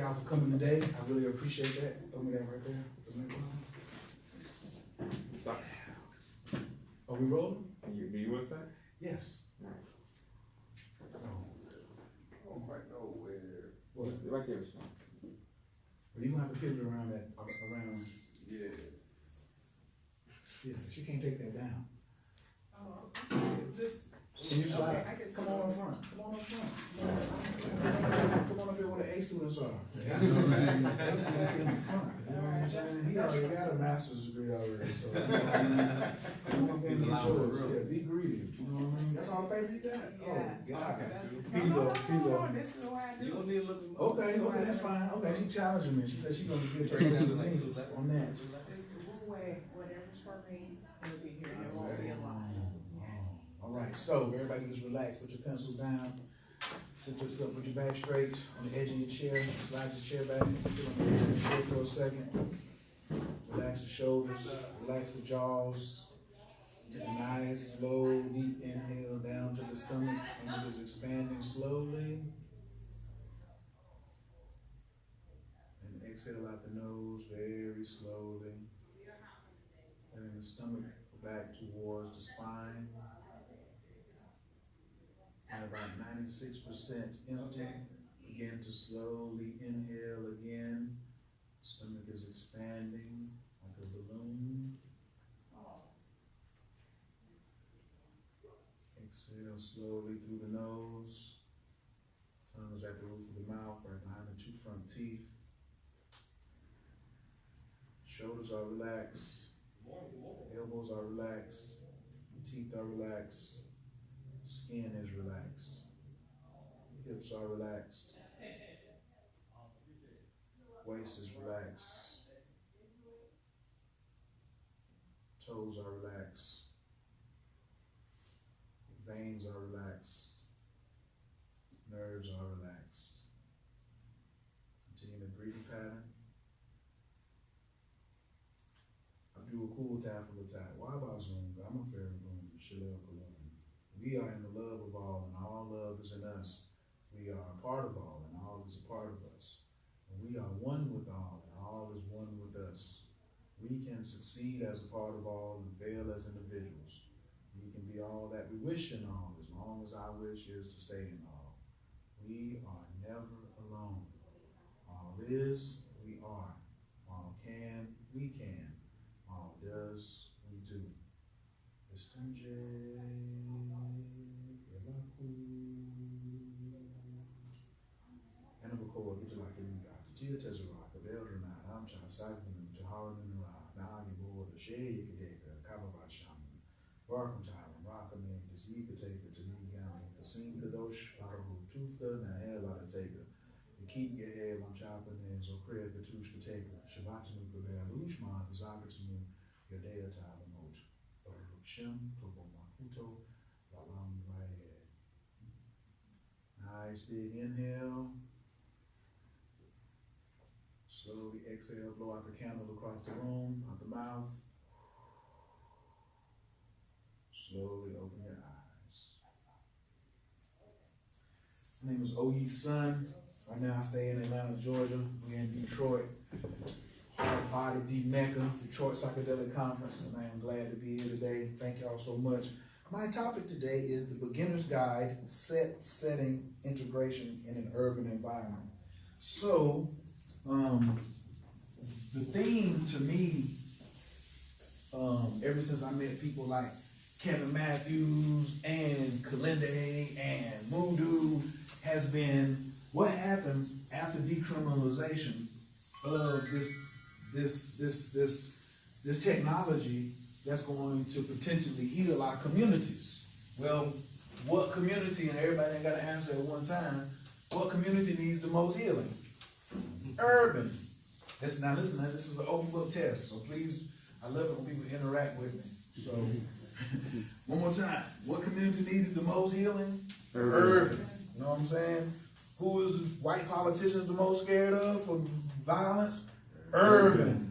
y'all for coming today. I really appreciate that. Throw me that right there. Stop. Are we rolling? Do you want to start? Yes. I don't quite know where. What? Right there, Sean. Well, you're gonna have to pivot around that, around. Yeah. Yeah, she can't take that down. Oh, just. Can you slide? Okay, I can Come slide. on up front. Come on up front. Come on up here where the A students are. The A students sit in the front. You know what I'm saying? He already got a master's degree already, so. Come up and get yours. Yeah, be greedy. You know what I mean? That's all the paper you got? Yeah. Oh, yeah, I got That's- you. Here you go, here you go. No, this is what I do. You don't need a little more. Okay, okay, that's fine. Okay, she challenging me. She said she's gonna get her on that. This will way, whatever's for me, it'll be here, it won't be a lot. Yes. All right, so everybody just relax, put your pencils down, sit yourself, put your back straight on the edge of your chair, slide your chair back, sit on the edge of your chair for a second. Relax the shoulders, relax the jaws. Take a nice, slow, deep inhale down to the stomach. Stomach is expanding slowly. And exhale out the nose very slowly. And the stomach back towards the spine. At about 96% empty. Begin to slowly inhale again. Stomach is expanding like a balloon. Exhale slowly through the nose. Tongue is at the roof of the mouth, right behind the two front teeth. Shoulders are relaxed. Elbows are relaxed. Teeth are relaxed. Skin is relaxed. Hips are relaxed. Waist is relaxed. Toes are relaxed. Veins are relaxed. Nerves are relaxed. Continue the breathing pattern. I do a cool tap for the tap. Why about Zoom? I'm a fair room. We are in the love of all, and all love is in us. We are a part of all, and all is a part of us. And we are one with all, and all is one with us. We can succeed as a part of all and fail as individuals. We can be all that we wish in all, as long as our wish is to stay in all. We are never alone. All is, we are. All can, we can. All does, we do. Anabakoa, Gitalakimika, Tia Tezera, Kabeldrina, Amcha, Sagman, Jaharanura, Nagi, the Shea Kadeka, Kababasham, Barkantile, Rakame, Tazika Taker, Tanigam, Kasim Kadosh, Parahu, Tufta, Naela Taker, the Keep Gehe, Manchapanes, Okrea, Katushka Taker, Shabatanu, Kabel, Lushman, Zakatanu, Yadea Talamot, Shem, Tobo Makuto, Balam Vaye. Nice big inhale. Slowly exhale, blow out the candle across the room, out the mouth. Slowly open your eyes. My name is O.E. Sun. Right now I stay in Atlanta, Georgia. We're in Detroit. Hard Body D Mecca, Detroit Psychedelic Conference, and I am glad to be here today. Thank y'all so much. My topic today is the beginner's guide, setting, integration in an urban environment. So, the theme to me, ever since I met people like Kevin Matthews and Kalinde and Voodoo, has been what happens after decriminalization of this technology that's going to potentially heal our communities. Well, what community, and everybody ain't got to answer at one time, what community needs the most healing? Urban. Now listen, this is an open book test, so please, I love it when people interact with me. So, one more time. What community needed the most healing? Urban. You know what I'm saying? Who is white politicians the most scared of for violence? Urban.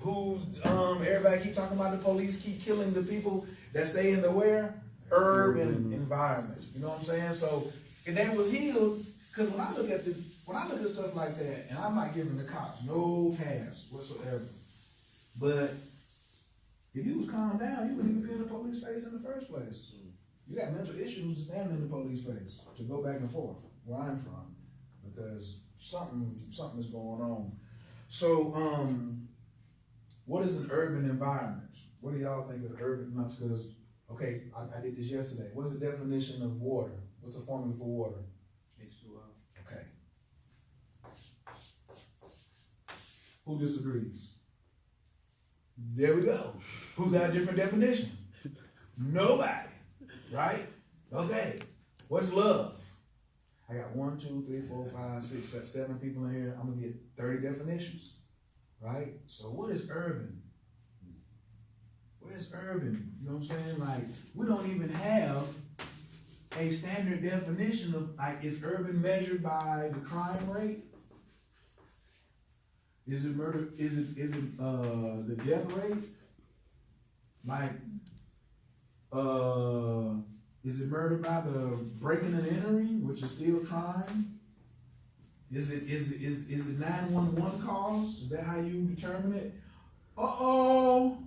Who's everybody keep talking about the police keep killing the people that stay in the where? Urban environment. You know what I'm saying? So if they was healed, because when I look at when I look at stuff like that, and I'm not giving the cops no pass whatsoever, but if you was calm down, you wouldn't even be in the police face in the first place. You got mental issues to stand in the police face, to go back and forth where I'm from, because something is going on. So, what is an urban environment? What do y'all think of urban? Because, okay, I did this yesterday. What's the definition of water? What's the formula for water? H2O. Okay. Who disagrees? There we go. Who got a different definition? Nobody. Right? Okay. What's love? I got 1, 2, 3, 4, 5, 6, 7 people in here. I'm gonna get 30 definitions. Right? So what is urban? What is urban? You know what I'm saying? Like, we don't even have a standard definition of, like, is urban measured by the crime rate? Is it murder? Is it the death rate? Like, is it murder by the breaking and entering, which is still crime? Is it 911 calls? Is that how you determine it? How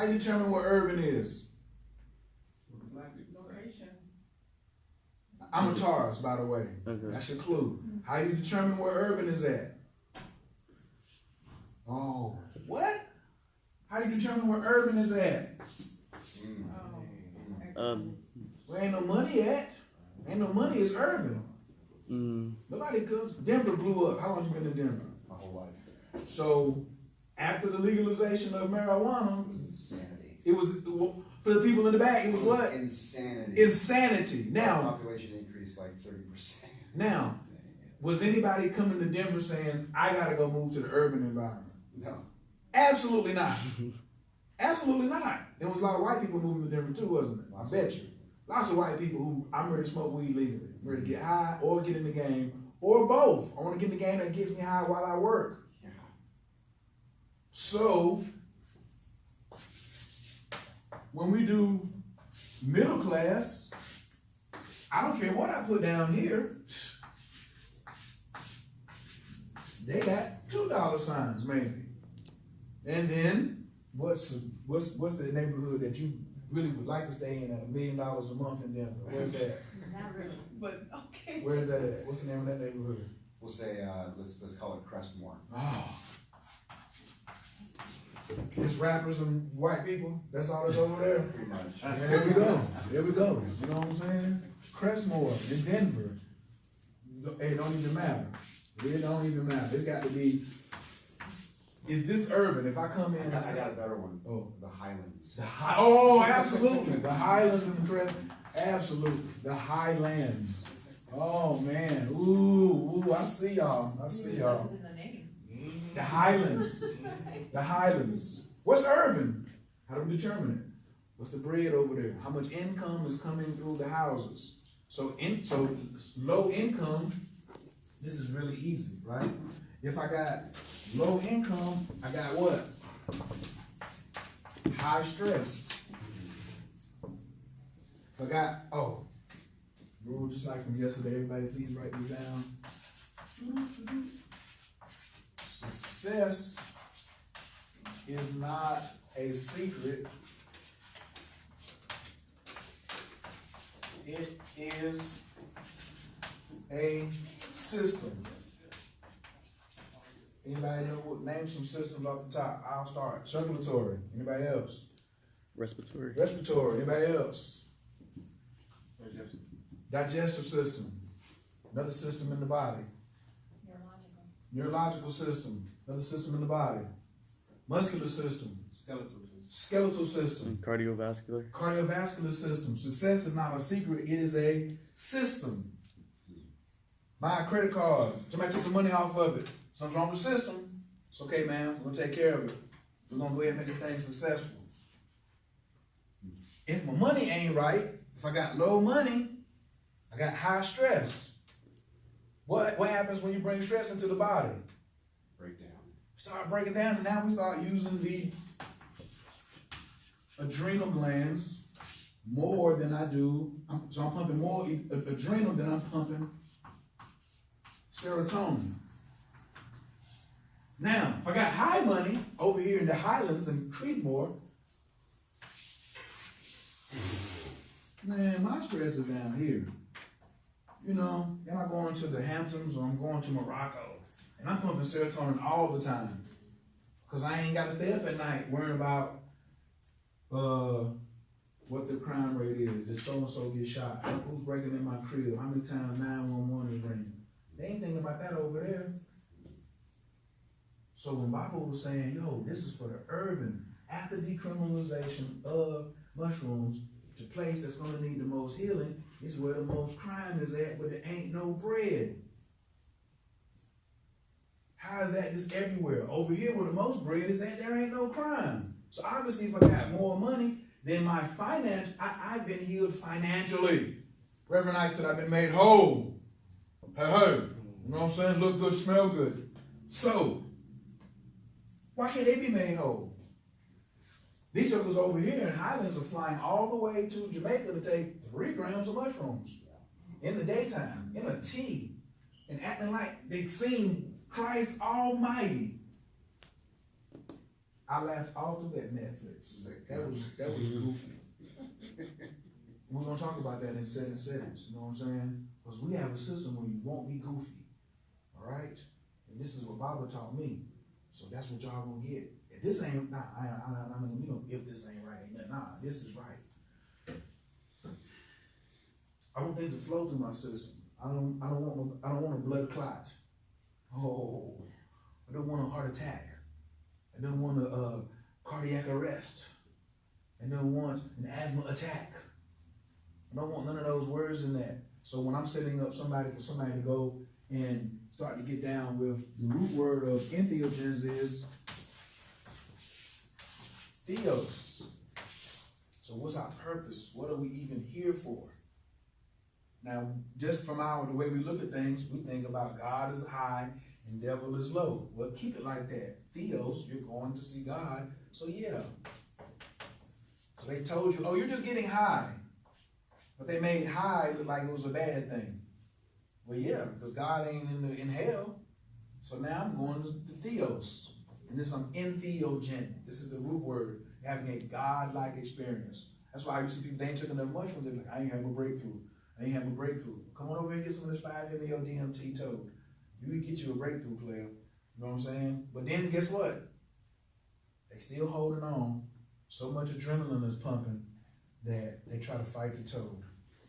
you determine what urban is? Location. I'm a Taurus, by the way. Okay. That's your clue. How do you determine where urban is at? Oh, what? How do you determine where urban is at? Where ain't no money at? Ain't no money, it's urban. Nobody comes. Denver blew up. How long you been in Denver? My whole life. So, after the legalization of marijuana, It was insanity. it was, for the people in the back, it was what? Insanity. Insanity. Our Now, population increased like 30%. now, was anybody coming to Denver saying, I gotta go move to the urban environment? No. Absolutely not. Absolutely not. There was a lot of white people moving to Denver too, wasn't it? I bet you. Lots of white people who, I'm ready to smoke weed legally. I'm ready to get high or get in the game, or both. I want to get in the game that gets me high while I work. Yeah. So, when we do middle class, I don't care what I put down here. They got $2 signs maybe. And then what's the neighborhood that you really would like to stay in at $1 million a month in Denver? Where's that? Not really, but okay. Where's that at? What's the name of that neighborhood? We'll say, let's call it Crestmore. Oh. It's rappers and white people. That's all that's over there. Pretty much. There we go. There we go. You know what I'm saying? Crestmore in Denver. It don't even matter. It don't even matter. It's got to be. Is this urban? If I come in, I got a better one. Oh. The Highlands. Oh, absolutely. The Highlands and the Crest. Absolutely. The Highlands. Oh man. Ooh, I see y'all. I see y'all. In the name. The Highlands. The Highlands. What's urban? How do we determine it? What's the bread over there? How much income is coming through the houses? So low income, this is really easy, right? If I got low income, I got what? High stress. If I got, rule just like from yesterday, everybody please write this down. Success is not a secret. It is a system. Anybody know name some systems off the top? I'll start. Circulatory. Anybody else? Respiratory. Respiratory. Anybody else? Digestive. Digestive system. Another system in the body. Neurological system. Another system in the body. Muscular system. Skeletal system. And cardiovascular. Cardiovascular system. Success is not a secret, it is a system. Buy a credit card. Somebody take some money off of it. Something's wrong with the system. It's okay, man. We're gonna take care of it. We're gonna go ahead and make this thing successful. If my money ain't right, if I got low money, I got high stress. What happens when you bring stress into the body? Breakdown. Start breaking down, and now we start using the adrenal glands more than I do. So I'm pumping more adrenal than I'm pumping serotonin. Now, if I got high money over here in the Highlands and Creedmoor, man, my stress is down here. You know, and I'm going to the Hamptons or I'm going to Morocco, and I'm pumping serotonin all the time. Because I ain't got to stay up at night worrying about what the crime rate is. Did so-and-so get shot? Who's breaking in my crib? How many times 911 is ringing? They ain't thinking about that over there. So when Bible was saying, yo, this is for the urban, after decriminalization of mushrooms, the place that's going to need the most healing is where the most crime is at, but there ain't no bread. How is that just everywhere? Over here where the most bread is at, there ain't no crime. So obviously if I got more money, then my finance, I've been healed financially. Reverend Knight said I've been made whole. Hey, you know what I'm saying? Look good, smell good. So, why can't they be made whole? These jokers over here in Highlands are flying all the way to Jamaica to take 3 grams of mushrooms in the daytime, in a tea, and acting like they've seen Christ Almighty. I laughed all through that Netflix. That was goofy. We're gonna talk about that in 7 settings. You know what I'm saying? Because we have a system where you won't be goofy. All right? And this is what Bible taught me. So that's what y'all gonna get. If this ain't, nah, I mean, you know, if this ain't right, ain't nothing. Nah, this is right. I want things to flow through my system. I don't want a blood clot. Oh, I don't want a heart attack. I don't want a cardiac arrest. I don't want an asthma attack. I don't want none of those words in that. So when I'm setting up somebody for somebody to go and start to get down with the root word of entheogens is theos. So what's our purpose? What are we even here for? Now, just from the way we look at things, we think about God is high and devil is low. Well, keep it like that. Theos, you're going to see God. So yeah. So they told you, oh, you're just getting high. But they made high look like it was a bad thing. Well, yeah, because God ain't in hell. So now I'm going to the theos. And this I'm entheogen. This is the root word, having a God-like experience. That's why you see people, they ain't taking their mushrooms. They're like, I ain't have a breakthrough. I ain't have a breakthrough. Come on over here and get some of this 5-MeO DMT toad. You can get you a breakthrough, player. You know what I'm saying? But then guess what? They still holding on. So much adrenaline is pumping that they try to fight the toad.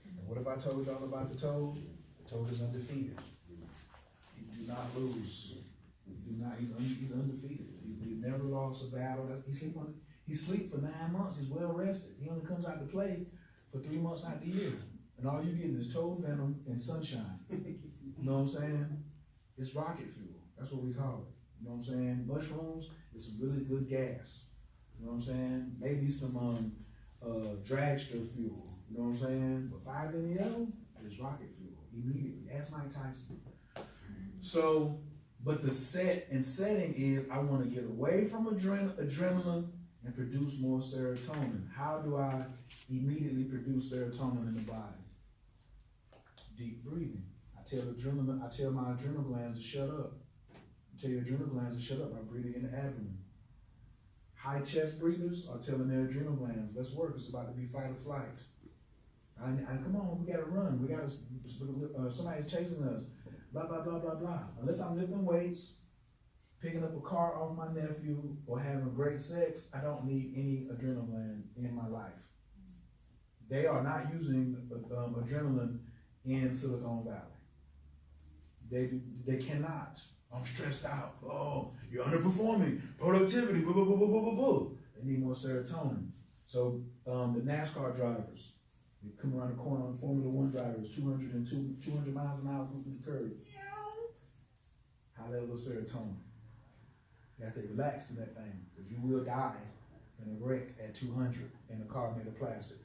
And what have I told y'all about the toad? The toad is undefeated. He do not lose. He's undefeated. He's never lost a battle. He sleep for 9 months. He's well rested. He only comes out to play for 3 months out the year. And all you getting is toad venom and sunshine. You know what I'm saying? It's rocket fuel. That's what we call it. You know what I'm saying? Mushrooms is some really good gas. You know what I'm saying? Maybe some dragster fuel. You know what I'm saying? But 5-MeO is rocket fuel. Immediately. Ask Mike Tyson. So, but the setting is I want to get away from adrenaline and produce more serotonin. How do I immediately produce serotonin in the body? Deep breathing. I tell my adrenal glands to shut up. I tell your adrenal glands to shut up by breathing in the abdomen. High chest breathers are telling their adrenal glands, let's work, it's about to be fight or flight. Come on, we gotta run, somebody's chasing us, blah, blah, blah, blah, blah. Unless I'm lifting weights, picking up a car off my nephew, or having great sex, I don't need any adrenal gland in my life. They are not using adrenaline in Silicon Valley. They cannot. I'm stressed out. Oh, you're underperforming. Productivity. Blah, blah, blah, blah, blah, blah. They need more serotonin. So the NASCAR drivers, they come around the corner on Formula One drivers, 200 miles an hour through the curve. High level of serotonin. You have to relax to that thing, because you will die in a wreck at 200 in a car made of plastic.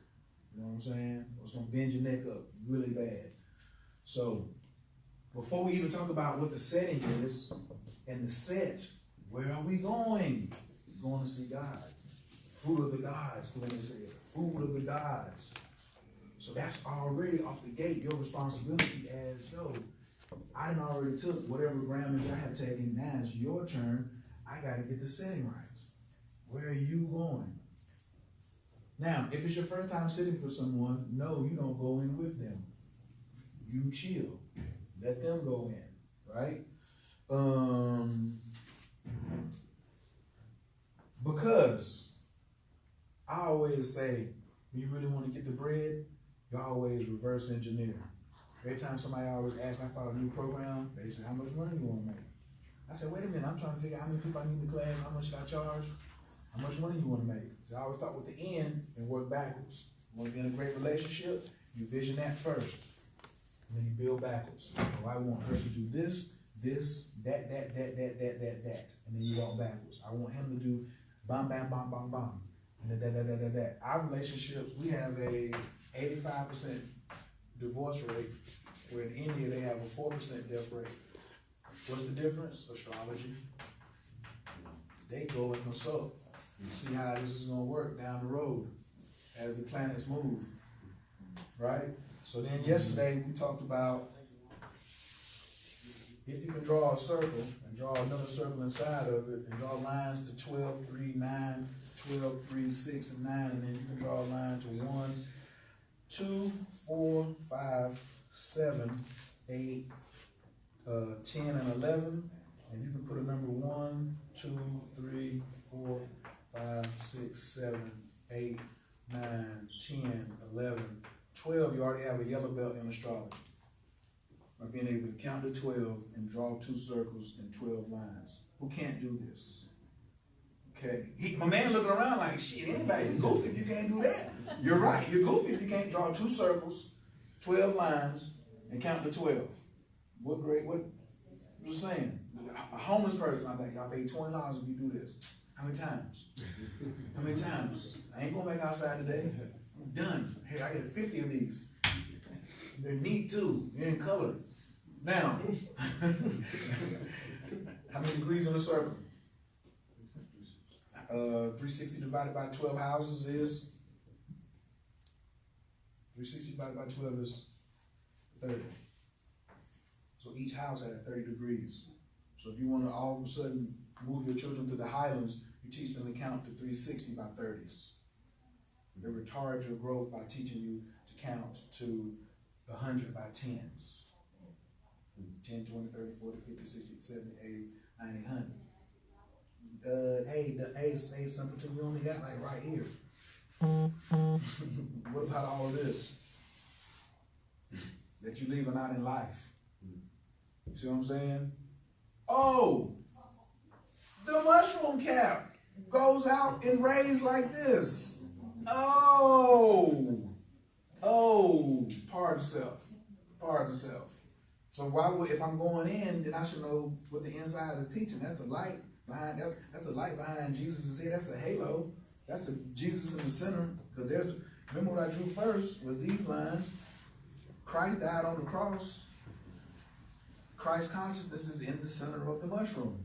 You know what I'm saying? It's going to bend your neck up really bad. So before we even talk about what the setting is, and the set, where are we going? We're going to see God. Fruit of the gods, Glenn said. Food of the gods. So that's already off the gate your responsibility as, I done already took whatever grounding I have taken. Now it's your turn. I gotta get the setting right. Where are you going? Now, if it's your first time sitting for someone, no, you don't go in with them. You chill. Let them go in, right? Because I always say, when you really want to get the bread, you always reverse engineer. Every time somebody always asks me, I start a new program, they say, how much money you want to make? I said, wait a minute, I'm trying to figure out how many people I need in the class, how much should I charge, how much money you want to make. So I always start with the end and work backwards. You want to be in a great relationship, you vision that first. And then you build backwards. Oh, I want her to do this, that. And then you walk backwards. I want him to do bam, bam, bam, bam, bam. And that. Our relationships, we have a 85% divorce rate, where in India they have a 4% death rate. What's the difference? Astrology. They go and consult. You see how this is gonna work down the road as the planets move, right? So then yesterday we talked about if you can draw a circle and draw another circle inside of it and draw lines to 12, 3, 9, 12, 3, 6, and 9, and then you can draw a line to 1, 2, 4, 5, 7, 8, 10, and 11, and you can put a number 1, 2, 3, 4, 5, 6, 7, 8, 9, 10, 11, 12. You already have a yellow belt in astrology. By being able to count to 12 and draw 2 circles and 12 lines. Who can't do this? Okay. My man looking around like, shit, anybody goofy if you can't do that. You're right, you're goofy if you can't draw 2 circles, 12 lines, and count to 12. What I'm just saying. A homeless person, I think, y'all pay $20 if you do this. How many times? How many times? I ain't going back outside today. I'm done. Here, I get 50 of these. They're neat too. They're in color. Now, how many degrees in a circle? 360 divided by 12 houses is 360 divided by 12 is 30. So each house has 30 degrees. So if you want to all of a sudden move your children to the highlands, you teach them to count to 360 by 30s. They retard your growth by teaching you to count to 100 by 10s. 10, 20, 30, 40, 50, 60, 70, 80, 90, 100. Hey, something to me, only got like right here. What about all of this that you leaving out in life? You see what I'm saying? Oh, the mushroom cap goes out and rays like this. Oh, pardon self. So why would, if I'm going in, then I should know what the inside is teaching. That's the light behind. That's the light behind Jesus' head. That's the halo. That's the Jesus in the center. Because there's, remember what I drew first was these lines. Christ died on the cross. Christ consciousness is in the center of the mushroom.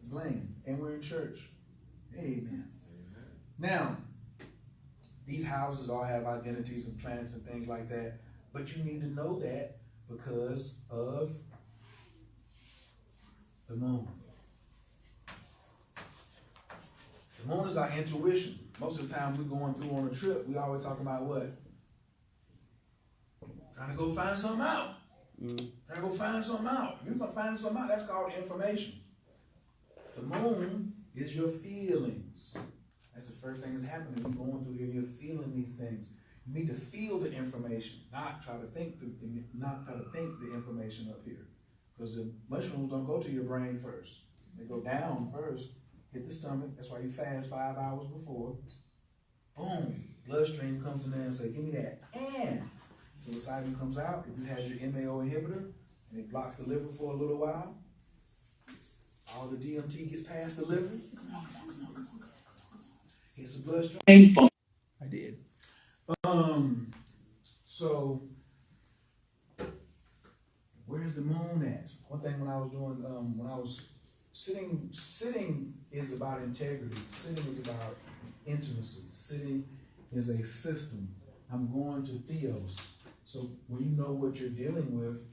Blame. And we're in church. Amen. Now, these houses all have identities and planets and things like that. But you need to know that because of the moon. The moon is our intuition. Most of the time we're going through on a trip, we always talk about what? Trying to go find something out. Trying to go find something out. You're going to find something out. That's called information. The moon is your feelings. That's the first thing that's happening. You're going through here, you're feeling these things. You need to feel the information, not try to think the information up here. Because the mushrooms don't go to your brain first. They go down first, hit the stomach. That's why you fast 5 hours before. Boom. Bloodstream comes in there and say, give me that. And psilocybin comes out. If you have your MAO inhibitor and it blocks the liver for a little while, all the DMT gets past the liver. Hits the bloodstream. I did. So where's the moon at? One thing when I was doing, when I was sitting is about integrity. Sitting is about intimacy. Sitting is a system. I'm going to Theos. So when you know what you're dealing with,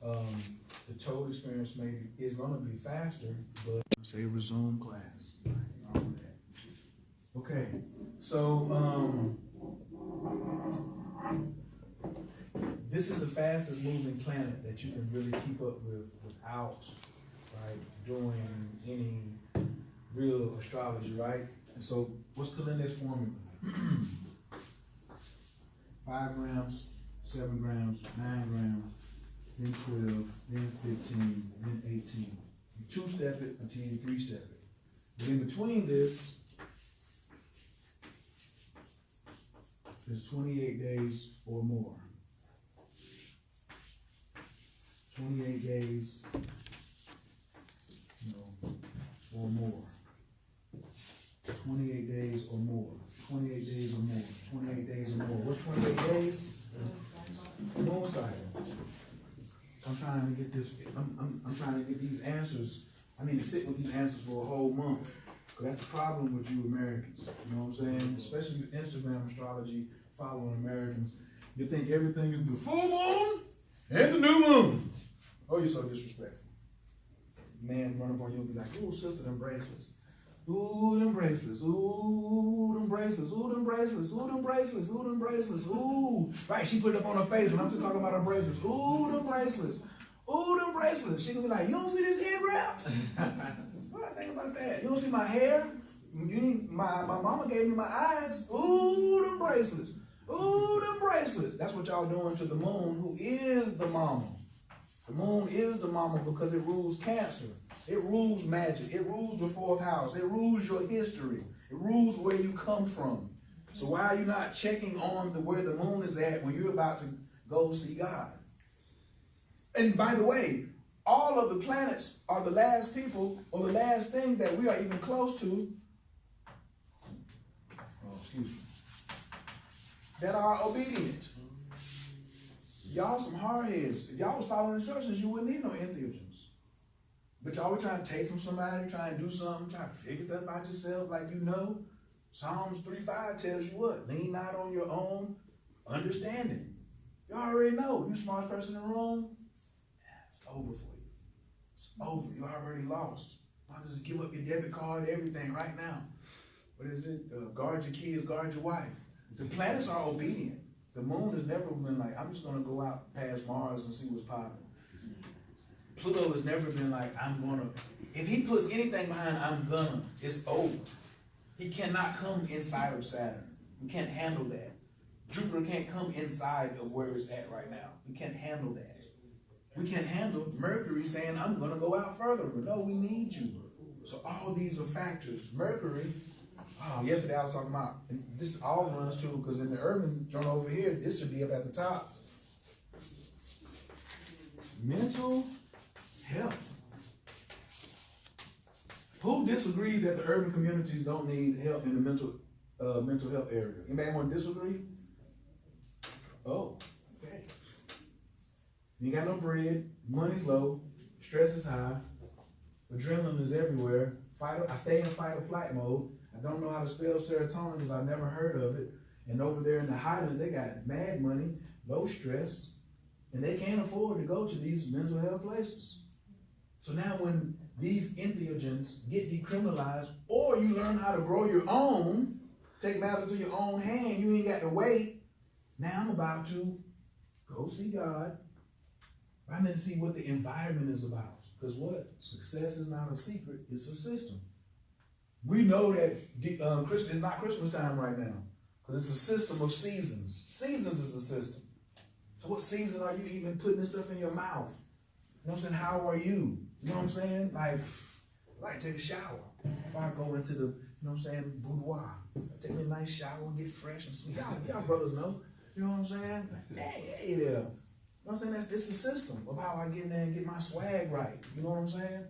The total experience maybe is gonna be faster, but say resume class. All of that. Okay, so this is the fastest moving planet that you can really keep up with without, right, doing any real astrology, right? And so what's Kalinda's formula? 5 grams, 7 grams, 9 grams, then 12, then 15, then 18. You 2-step it until you 3-step it. But in between this is 28 days or more. 28 days, or more. 28 days or more. 28 days or more. 28 days or more. What's 28 days? Moon cycle. I'm trying to get this. I'm trying to get these answers. I need to sit with these answers for a whole month. Cause that's a problem with you Americans. You know what I'm saying? Especially with Instagram astrology, following Americans. You think everything is the full moon and the new moon. Oh, you're so disrespectful. Man run up on you and be like, ooh, sister, them bracelets. Ooh, them bracelets. Ooh, them bracelets. Ooh, them bracelets. Ooh, them bracelets. Ooh, them bracelets. Ooh. Right, she put it up on her face when I'm just talking about her bracelets. Ooh, them bracelets. Ooh, them bracelets. She gonna be like, you don't see this head wrap? What I think about that? You don't see my hair? My mama gave me my eyes. Ooh, them bracelets. Ooh, them bracelets. That's what y'all doing to the moon, who is the mama. The moon is the mama because it rules Cancer. It rules magic. It rules the 4th house. It rules your history. It rules where you come from. So why are you not checking on where the moon is at when you're about to go see God? And by the way, all of the planets are the last people or the last thing that we are even close to, that are obedient. Y'all some hardheads. If y'all was following instructions, you wouldn't need no entheogens. But y'all were trying to take from somebody, trying to do something, trying to figure stuff out yourself like you know. Psalms 3:5 tells you what? Lean not on your own understanding. You already know. You smartest person in the room, it's over for you. It's over. You already lost. Why don't you just give up your debit card, everything right now? What is it? Guard your kids, guard your wife. The planets are obedient. The moon has never been like, I'm just going to go out past Mars and see what's popping. Pluto has never been like, I'm going to. If he puts anything behind I'm gonna, it's over. He cannot come inside of Saturn. We can't handle that. Jupiter can't come inside of where it's at right now. We can't handle that. We can't handle Mercury saying, I'm going to go out further. No, we need you. So all these are factors. Mercury, yesterday I was talking about, and this all runs too, because in the urban journal over here, this should be up at the top. Mental health. Who disagreed that the urban communities don't need help in the mental health area? Anybody want to disagree? Oh, okay. You ain't got no bread, money's low, stress is high, adrenaline is everywhere. I stay in fight or flight mode. I don't know how to spell serotonin because I've never heard of it. And over there in the Highlands, they got mad money, low stress, and they can't afford to go to these mental health places. So now when these entheogens get decriminalized, or you learn how to grow your own, take matters to your own hand, you ain't got to wait. Now I'm about to go see God. I need to see what the environment is about. Because what? Success is not a secret, it's a system. We know that it's not Christmas time right now. Because it's a system of seasons. Seasons is a system. So what season are you even putting this stuff in your mouth? You know what I'm saying? How are you? You know what I'm saying? Like, I like to take a shower. If I go into the, you know what I'm saying, boudoir, I take me a nice shower and get fresh and sweet. Y'all brothers know. You know what I'm saying? Hey there. You know what I'm saying? It's a system of how I get in there and get my swag right. You know what I'm saying?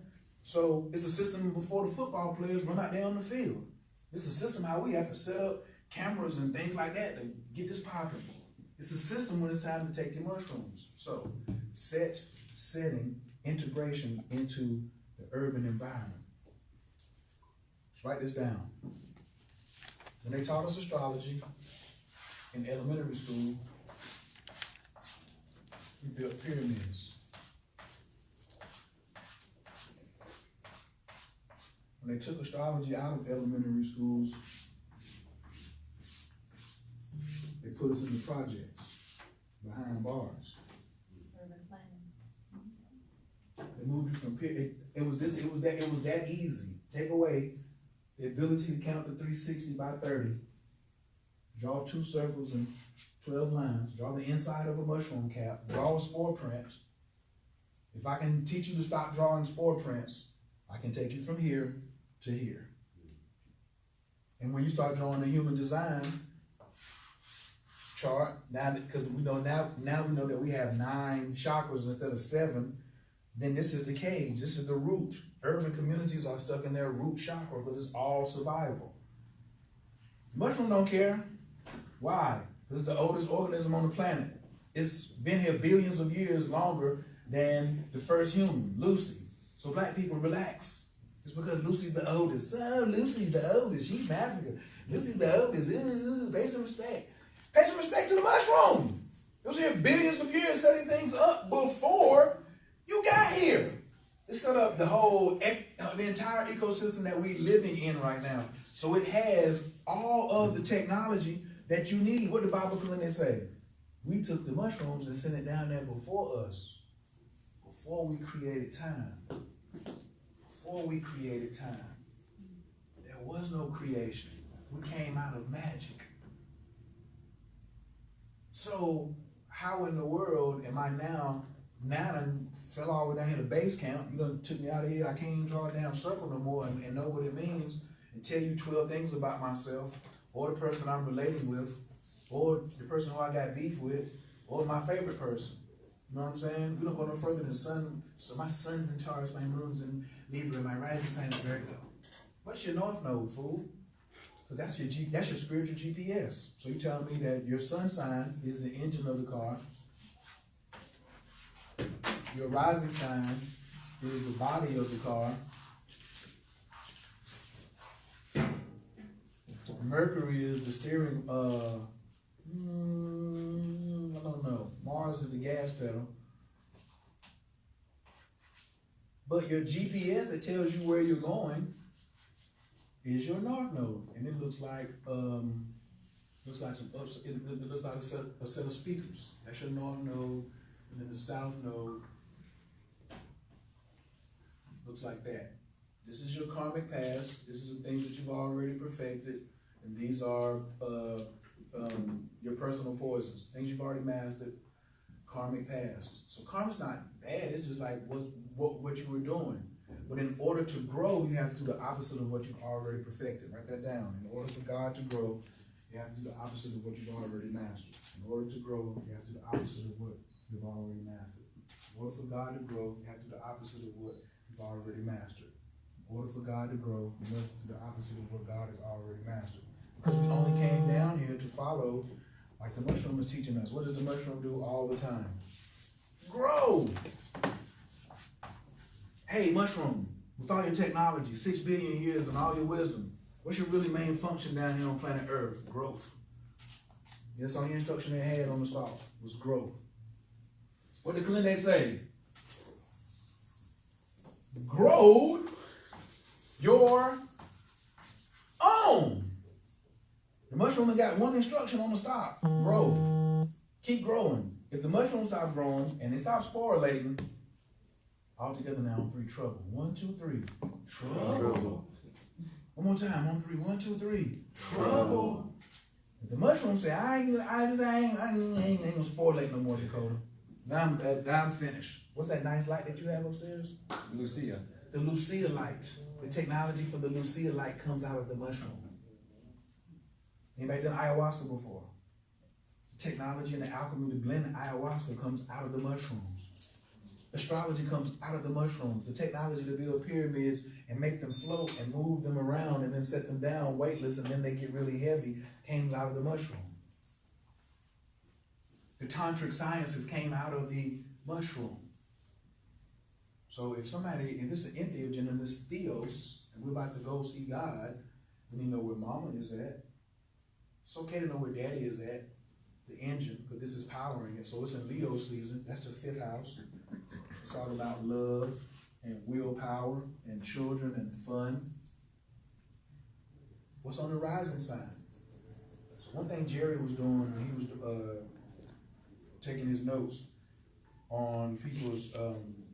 So it's a system before the football players run out there on the field. It's a system how we have to set up cameras and things like that to get this popping. It's a system when it's time to take your mushrooms. So setting, integration into the urban environment. Let's write this down. When they taught us astrology in elementary school, we built pyramids. When they took astrology out of elementary schools, they put us in the projects behind bars. Urban planning. They moved you from it was that easy. Take away the ability to count to 360 by 30. Draw 2 circles and 12 lines. Draw the inside of a mushroom cap. Draw a spore print. If I can teach you to stop drawing spore prints, I can take you from here to here. And when you start drawing the human design chart, now because we know now we know that we have 9 chakras instead of 7, then this is the cage, this is the root. Urban communities are stuck in their root chakra because it's all survival. Mushroom don't care. Why? This is the oldest organism on the planet. It's been here billions of years longer than the first human, Lucy. So black people, relax. It's because Lucy's the oldest. Oh, Lucy's the oldest. She's from Africa. Lucy's the oldest. Ooh, pay some respect. Pay some respect to the mushroom. It was here billions of years setting things up before you got here. It set up the entire ecosystem that we're living in right now. So it has all of the technology that you need. What did the Bible clearly say? We took the mushrooms and sent it down there before us. Before we created time. Before we created time. There was no creation. We came out of magic. So how in the world am I now done fell all the way down here to base camp? You done took me out of here. I can't even draw a damn circle no more and know what it means and tell you 12 things about myself or the person I'm relating with or the person who I got beef with or my favorite person. You know what I'm saying? We don't go no further than sun. So my sun's in Taurus, my moon's in Libra, my rising sign is Virgo. What's your north node, fool? So that's your spiritual GPS. So you're telling me that your sun sign is the engine of the car. Your rising sign is the body of the car. Mercury is the steering, I don't know. Mars is the gas pedal. But your GPS that tells you where you're going is your north node. And it looks like it looks like a set of speakers. That's your north node, and then the south node looks like that. This is your karmic past. This is the things that you've already perfected. And these are your personal poisons, things you've already mastered, karmic past. So karma's not bad, it's just like what you were doing. But in order to grow, you have to do the opposite of what you've already perfected. Write that down. In order for God to grow, you have to do the opposite of what you've already mastered. In order to grow, you have to do the opposite of what you've already mastered. In order for God to grow, you have to do the opposite of what you've already mastered. In order for God to grow, you must do the opposite of what God has already mastered. Because we only came down here to follow, like the mushroom is teaching us. What does the mushroom do all the time? Grow! Hey, mushroom, with all your technology, 6 billion years and all your wisdom, what's your really main function down here on planet Earth? Growth. That's all the instruction they had on the stalk, was growth. What did Kalinde say? Grow your own. The mushroom got one instruction on the stalk: grow. Keep growing. If the mushroom stops growing and it stops sporulating, all together now on 3, trouble. 1, 2, 3. Trouble. One more time. On 3. 1, 2, 3. Trouble. If the mushroom say, I ain't gonna sporulate no more, Dakota. I'm finished. What's that nice light that you have upstairs? Lucia. The Lucia light. The technology for the Lucia light comes out of the mushroom. Anybody done ayahuasca before? The technology and the alchemy to blend the ayahuasca comes out of the mushrooms. Astrology comes out of the mushrooms. The technology to build pyramids and make them float and move them around and then set them down weightless and then they get really heavy came out of the mushroom. The tantric sciences came out of the mushroom. So if it's an entheogen and this theos, and we're about to go see God, we need to know where mama is at. It's okay to know where daddy is at, the engine, but this is powering it. So it's in Leo season. That's the 5th house. It's all about love and willpower and children and fun. What's on the rising sign? So one thing Jerry was doing when he was taking his notes on people's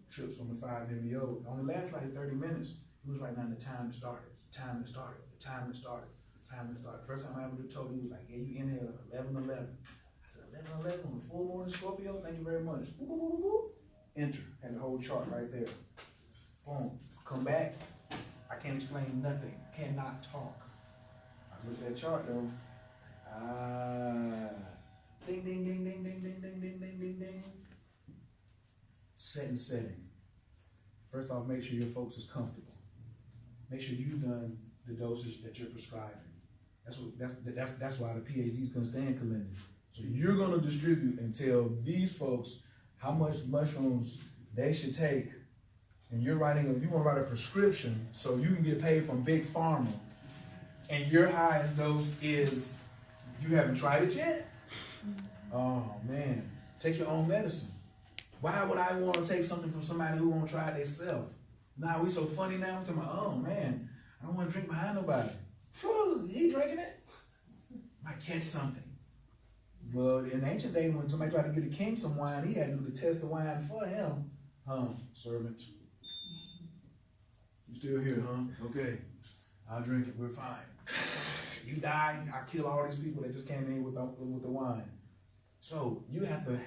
trips on the 5-MBO, it only lasts like 30 minutes. He was writing down the time it started, the time it started, the time it started, the time it started. First time I ever told him, he was like, yeah, you inhale 11:11. I said, 11:11 on the full moon in Scorpio? Thank you very much. Woo, woo, woo, woo. Enter. Had the whole chart right there. Boom. Come back. I can't explain nothing. Cannot talk. I look at that chart though. Ding, ding, ding, ding, ding, ding, ding, ding, ding, ding, ding. Setting. First off, make sure your folks is comfortable. Make sure you've done the dosage that you're prescribing. That's why the PhD is gonna stand collected. So you're gonna distribute and tell these folks how much mushrooms they should take, and you wanna write a prescription so you can get paid from Big Pharma, and your highest dose is, you haven't tried it yet? Oh man, take your own medicine. Why would I want to take something from somebody who won't try it themselves? Nah, we so funny now. I'm talking about, oh man, I don't want to drink behind nobody. Phew, he drinking it? Might catch something. Well, in ancient days, when somebody tried to get a king some wine, he had to do the test the wine for him. Servant. You still here, huh? Okay. I'll drink it. We're fine. You die, I kill all these people that just came in with the wine. So you have to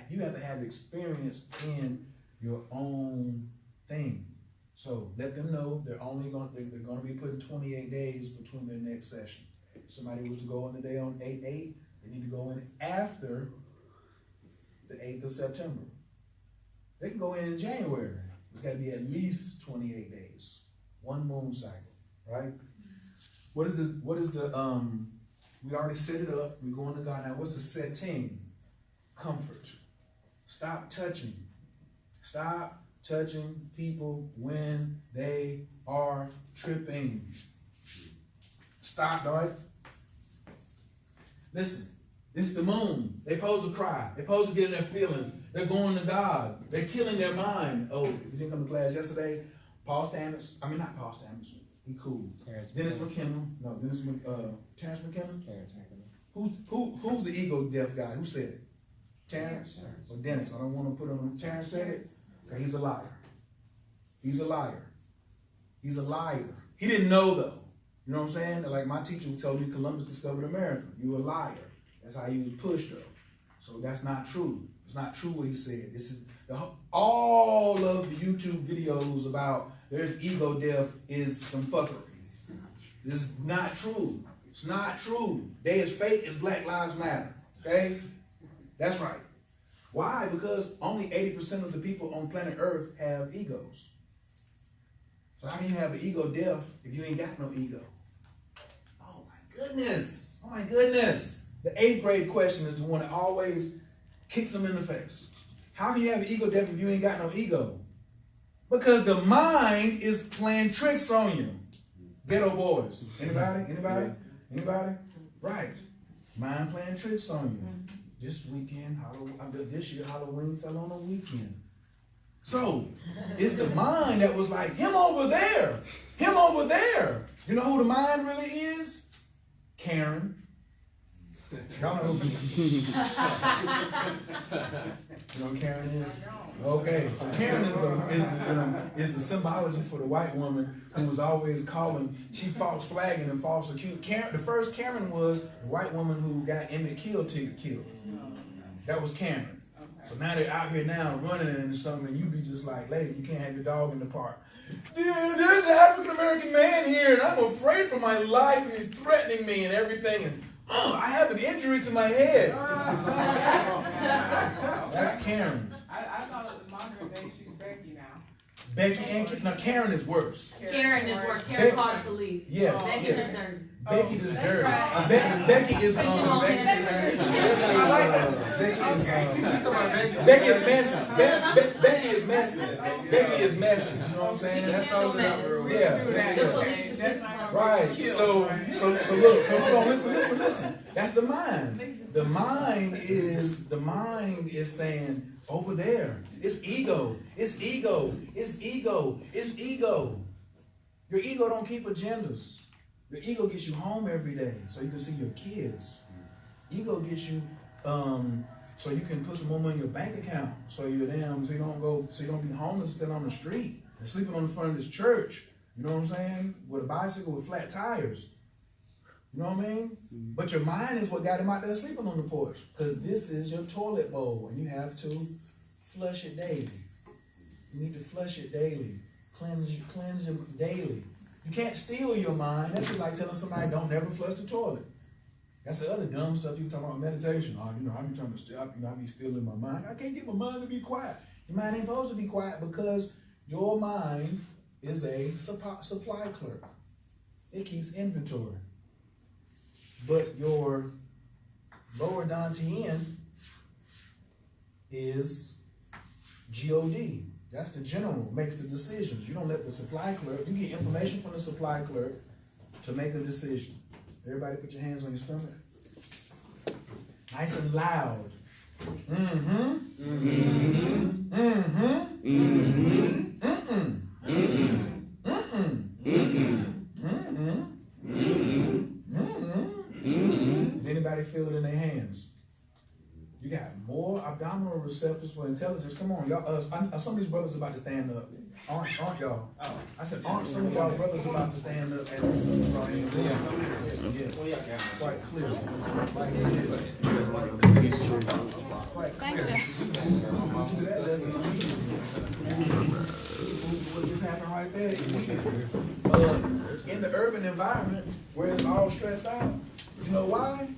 have experience in your own thing. So let them know they're gonna be putting 28 days between their next session. If somebody was to go in the day on 8/8, they need to go in after the 8th of September. They can go in January. It's got to be at least 28 days, one moon cycle, right? What is the we already set it up. We're going to God now. What's the setting? Comfort. Stop touching. Stop touching people when they are tripping. Stop, dog. Listen, this is the moon. They supposed to cry. They supposed to get in their feelings. They're going to God. They're killing their mind. Oh, you didn't come to class yesterday? Not Paul Stamets. He cool. Terrence McKenna. No, Terrence McKenna? Terrence McKenna. Who's the ego deaf guy? Who said it? Terrence or Dennis? I don't want to put him. Terrence said it. Okay, he's a liar. He's a liar. He's a liar. He didn't know though. You know what I'm saying? Like my teacher who told me Columbus discovered America. You a liar. That's how he was pushed though. So that's not true. It's not true what he said. This is all of the YouTube videos about there's ego death is some fuckery. This is not true. It's not true. They is fake as Black Lives Matter. Okay? That's right. Why? Because only 80% of the people on planet Earth have egos. So how can you have an ego death if you ain't got no ego? Oh my goodness. Oh my goodness. The 8th grade question is the one that always kicks them in the face. How can you have an ego death if you ain't got no ego? Because the mind is playing tricks on you. Ghetto boys. Anybody? Anybody? Anybody? Right. Mind playing tricks on you. This weekend, this year, Halloween fell on a weekend. So, it's the mind that was like, him over there. Him over there. You know who the mind really is? Karen. Y'all know who you know who Karen is? Okay, so Karen is the symbology for the white woman who was always calling, she false flagging and false accusing. The first Karen was the white woman who got Emmett Till killed. That was Karen. So now they're out here now running into something, and you be just like, lady, you can't have your dog in the park. There's an African-American man here, and I'm afraid for my life, and he's threatening me and everything, and I have an injury to my head. That's Karen. I thought it was modern day, she's Becky now. Becky and Karen is worse. Karen is worse. Karen called the police. Yes. Becky Yes. just dirty. Becky is dirty. Right. Becky is Becky is messy. Becky is messy. Becky is messy. You know what I'm saying? That's all Yeah. Right. So look. So hold on. Listen. That's the mind. The mind is saying over there. It's ego. It's ego. It's ego. It's ego. Your ego don't keep agendas. Your ego gets you home every day so you can see your kids. Ego gets you so you can put some more money in your bank account so you don't be homeless still on the street and sleeping on the front of this church. You know what I'm saying? With a bicycle with flat tires. You know what I mean? But your mind is what got him out there sleeping on the porch. Because this is your toilet bowl and you have to flush it daily. You need to flush it daily. Cleanse your daily. You can't steal your mind. That's just like telling somebody don't never flush the toilet. That's the other dumb stuff you talking about meditation. Oh, I be trying to stop, I be stealing my mind. I can't get my mind to be quiet. Your mind ain't supposed to be quiet because your mind is a supply clerk. It keeps inventory. But your lower Dantian is God. That's the general, makes the decisions. You don't let the supply clerk, you get information from the supply clerk to make a decision. Everybody put your hands on your stomach. Nice and loud. Mm-hmm. Mm-hmm. Mm-hmm. Mm-hmm. Mm-mm. Mm-mm. Mm-mm. Mm-mm. Mm-mm. Mm-mm. Anybody feel it in their hands? You got more abdominal receptors for intelligence. Come on, y'all. Some of these brothers about to stand up. Aren't y'all? I said, aren't some of y'all brothers about to stand up and the sisters are in the Yes. Quite clear. Quite clear. Quite clear. That doesn't mean what just happened right there. In the urban environment where it's all stressed out, you know why?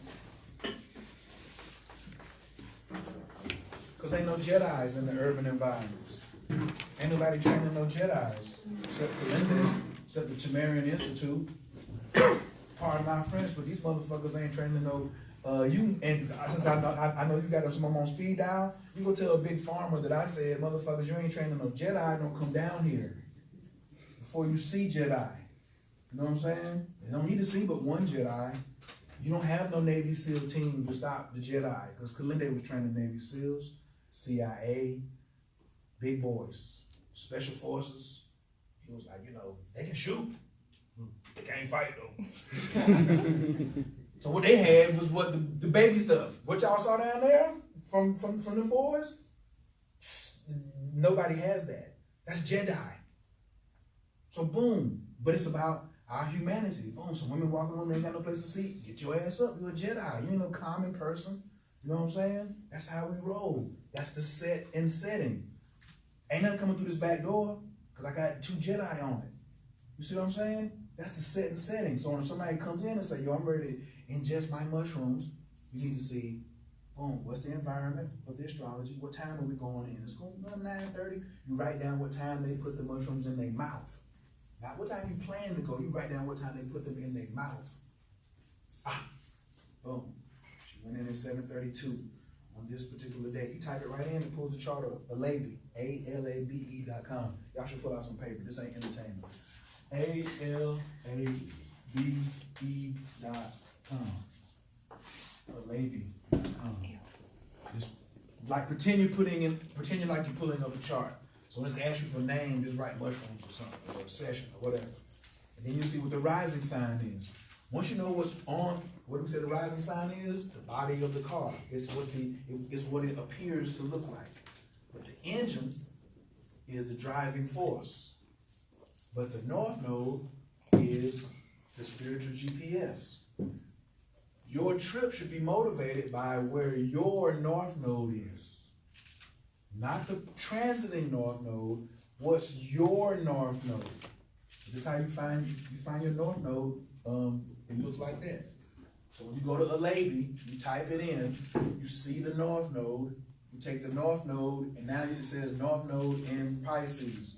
Because ain't no Jedis in the urban environments. Ain't nobody training no Jedis except for Linda, except the Tamarian Institute. Pardon my French, but these motherfuckers ain't training no. Since I know you got some on speed dial, you go tell a big farmer that I said, motherfuckers, you ain't training no Jedi. Don't come down here before you see Jedi. You know what I'm saying? You don't need to see but one Jedi. You don't have no Navy SEAL team to stop the Jedi because Kalinde was training Navy SEALs, CIA, big boys, special forces. He was like, they can shoot. They can't fight though. So what they had was what the baby stuff. What y'all saw down there from the boys? Nobody has that. That's Jedi. So boom. But it's about our humanity. Boom. Some women walking home, they ain't got no place to sleep. Get your ass up. You're a Jedi. You ain't no common person. You know what I'm saying? That's how we roll. That's the set and setting. Ain't nothing coming through this back door because I got 2 Jedi on it. You see what I'm saying? That's the set and setting. So when somebody comes in and say, yo, I'm ready to ingest my mushrooms, you need to see, boom, what's the environment of the astrology? What time are we going in? It's going 9:30. You write down what time they put the mushrooms in their mouth. Not what time you plan to go. You write down what time they put them in their mouth. Boom. She went in at 7:32 on this particular day. You type it right in and pulls the chart up. Alabe, ALABE.com. Y'all should pull out some paper. This ain't entertainment. ALABE.com. Alabe.com. Just like pretend you're like you're pulling up a chart. So when it's ask you for a name, just write mushrooms or something, or a session, or whatever. And then you see what the rising sign is. Once you know what's on, what we said the rising sign is, the body of the car. It's what it appears to look like. But the engine is the driving force. But the north node is the spiritual GPS. Your trip should be motivated by where your north node is. Not the transiting north node. What's your north node? So this is how you find your north node. It looks like that. So when you go to Alabe, you type it in, you see the north node, you take the north node, and now it says north node in Pisces.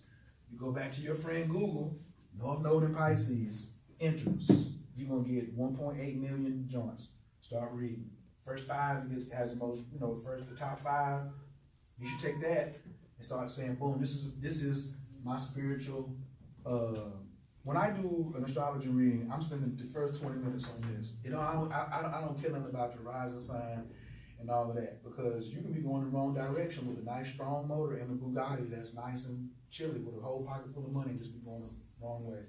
You go back to your friend Google, north node in Pisces, enters. You're gonna get 1.8 million joints. Start reading. First 5 has the most, the top 5. You should take that and start saying, boom, this is my spiritual. When I do an astrology reading, I'm spending the first 20 minutes on this. I don't care nothing about your rising sign and all of that, because you can be going the wrong direction with a nice strong motor and a Bugatti that's nice and chilly with a whole pocket full of money, just be going the wrong way.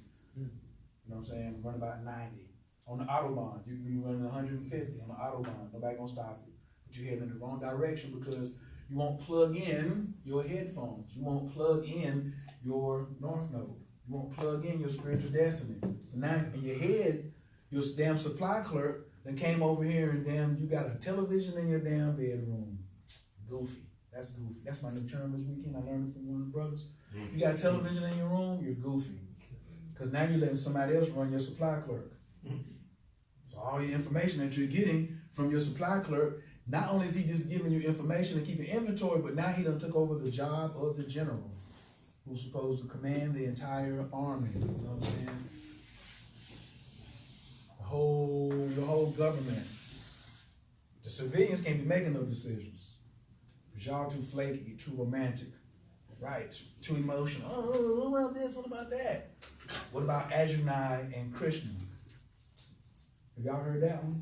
You know what I'm saying? Run about 90. On the Autobahn, you can be running 150 on the Autobahn. Nobody gonna stop you. But you're heading in the wrong direction because you won't plug in your headphones. You won't plug in your North Node. You won't plug in your spiritual destiny. So now in your head, your damn supply clerk then came over here and damn, you got a television in your damn bedroom. Goofy. That's goofy. That's my new term this weekend. I learned it from one of the brothers. You got a television in your room, you're goofy. Because now you're letting somebody else run your supply clerk. So all the information that you're getting from your supply clerk, not only is he just giving you information and keeping inventory, but now he done took over the job of the general who's supposed to command the entire army. You know what I'm saying? The whole government. The civilians can't be making those decisions. Because y'all too flaky, too romantic, right? Too emotional. Oh, what about this? What about that? What about Ajunai and Krishna? Have y'all heard that one?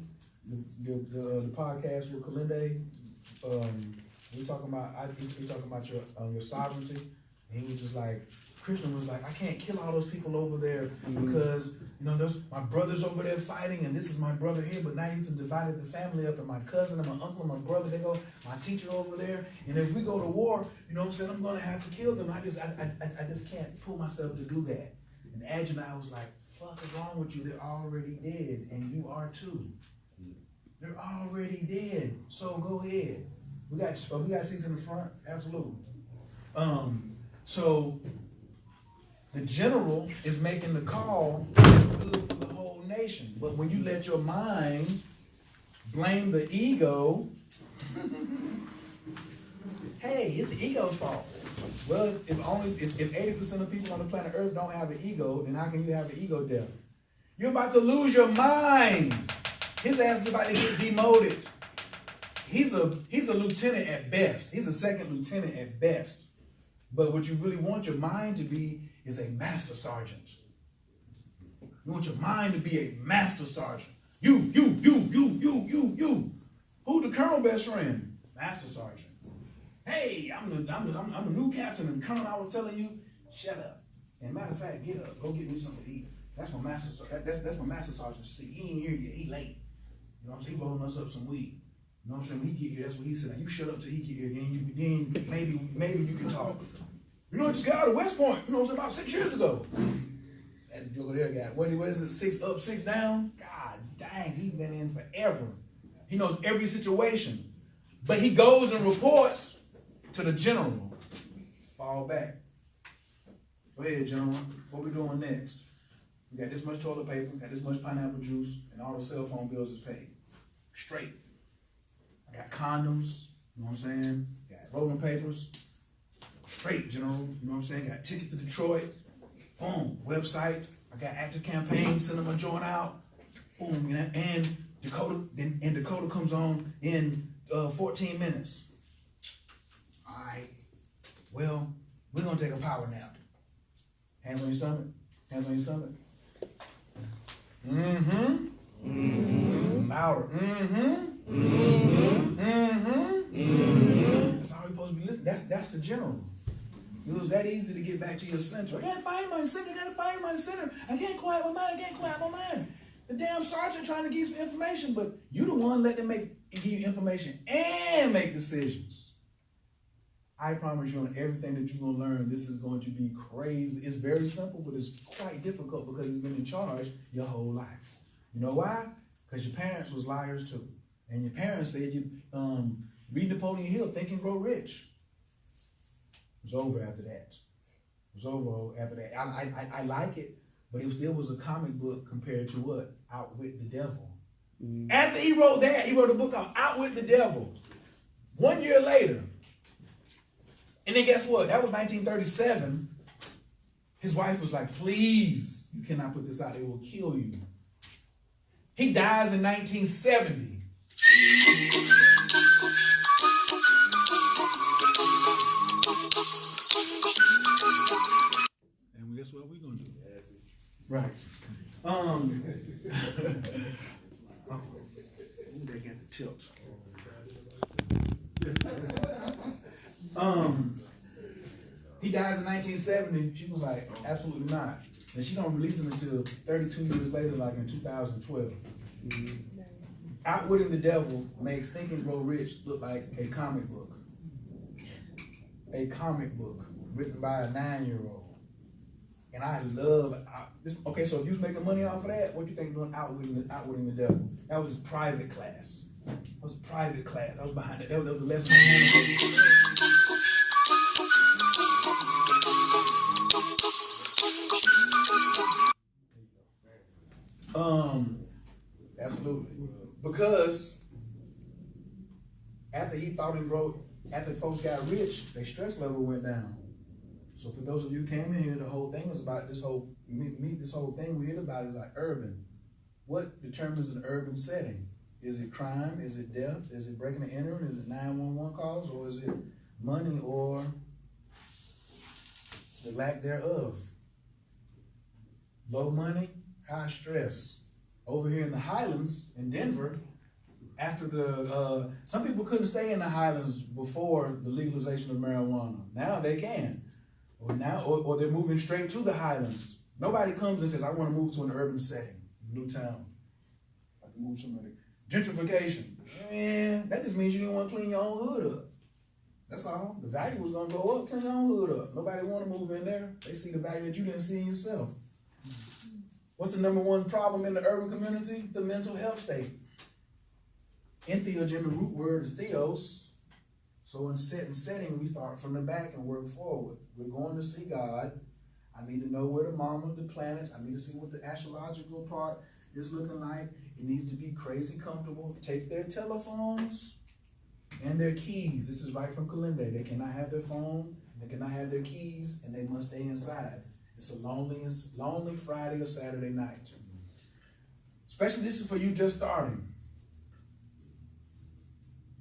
The podcast with Kalinde, we talking about your sovereignty. And he was just like, Krishna was like, I can't kill all those people over there because, you know, my brother's over there fighting and this is my brother here, but now he's divided the family up and my cousin and my uncle and my brother, they go, my teacher over there. And if we go to war, you know what I'm saying, I'm going to have to kill them. I just can't pull myself to do that. And Ajunai was like, fuck is wrong with you? They're already dead and you are too. They're already dead. So go ahead. We got seats in the front? Absolutely. So the general is making the call that's good for the whole nation. But when you let your mind blame the ego, hey, it's the ego's fault. Well, if 80% of people on the planet Earth don't have an ego, then how can you have an ego death? You're about to lose your mind. His ass is about to get demoted. He's a lieutenant at best. He's a second lieutenant at best. But what you really want your mind to be is a master sergeant. You want your mind to be a master sergeant. You. Who's the colonel best friend? Master sergeant. Hey, I'm the new captain, and colonel, I was telling you, shut up. And matter of fact, get up, go get me something to eat. That's my master sergeant. That's my master sergeant. See, he ain't here yet. He late. You know what I'm saying? He rolling us up some weed. You know what I'm saying? When he get here, that's what he said. Now you shut up till he get here. Then maybe you can talk. You know, this guy out of West Point. You know what I'm saying? About 6 years ago. That joker there guy. What is it? 6 up, 6 down. God dang, he been in forever. He knows every situation, but he goes and reports to the general. Fall back. Go ahead, General. What we doing next? We got this much toilet paper, got this much pineapple juice, and all the cell phone bills is paid. Straight. I got condoms, you know what I'm saying? Got rolling papers. Straight, General, you know what I'm saying? Got tickets to Detroit. Boom, website. I got active campaigns, send them a joint out. Boom, you know, and Dakota comes on in 14 minutes. All right. Well, we're gonna take a power nap. Hands on your stomach. Hands on your stomach. Mm-hmm. Mm-hmm. Louder. Mm-hmm. Mm-hmm. Mm-hmm. Mm-hmm. That's how we're supposed to be listening. That's the general. It was that easy to get back to your center. I can't find my center. I gotta find my center. I can't quiet my mind. I can't quiet my mind. The damn sergeant trying to give you information, but you the one let them give you information and make decisions. I promise you on everything that you're going to learn, this is going to be crazy. It's very simple, but it's quite difficult because it's been in charge your whole life. You know why? Because your parents was liars too. And your parents said you read Napoleon Hill, Think and Grow Rich. It was over after that. It was over after that. I like it, but it still was a comic book compared to what? Outwit the Devil. Mm. After he wrote that, he wrote a book called Outwit the Devil. 1 year later, and then guess what? That was 1937. His wife was like, please, you cannot put this out. It will kill you. He dies in 1970. And guess what we're going to do? Right. Oh, they got the tilt. He dies in 1970. She was like, absolutely not. and she don't release them until 32 years later, like in 2012. Outwitting the Devil makes Think and Grow Rich look like a comic book. A comic book written by a 9-year-old. And I love this. Okay, so if you was making money off of that, what you think doing Outwitting the Devil? That was private class. That was private class. I was behind it. That was the lesson. Absolutely. Because after he thought and wrote, after folks got rich, their stress level went down. So for those of you who came in here, the whole thing is about this whole thing we hear about is like urban. What determines an urban setting? Is it crime? Is it death? Is it breaking and entering? Is it 911 calls? Or is it money or the lack thereof? Low money, high stress. Over here in the Highlands in Denver, after the some people couldn't stay in the Highlands before the legalization of marijuana. Now they can. Or they're moving straight to the Highlands. Nobody comes and says, I want to move to an urban setting, new town. I can move somebody. Gentrification. Man, that just means you didn't want to clean your own hood up. That's all. The value was going to go up, clean your own hood up. Nobody want to move in there. They see the value that you didn't see in yourself. What's the number one problem in the urban community? The mental health state. Entheogen, the root word is theos. So in setting, we start from the back and work forward. We're going to see God. I need to know where the mama, the planets, I need to see what the astrological part is looking like. It needs to be crazy comfortable. Take their telephones and their keys. This is right from Kalinde. They cannot have their phone, they cannot have their keys, and they must stay inside. It's a lonely Friday or Saturday night. Especially this is for you just starting.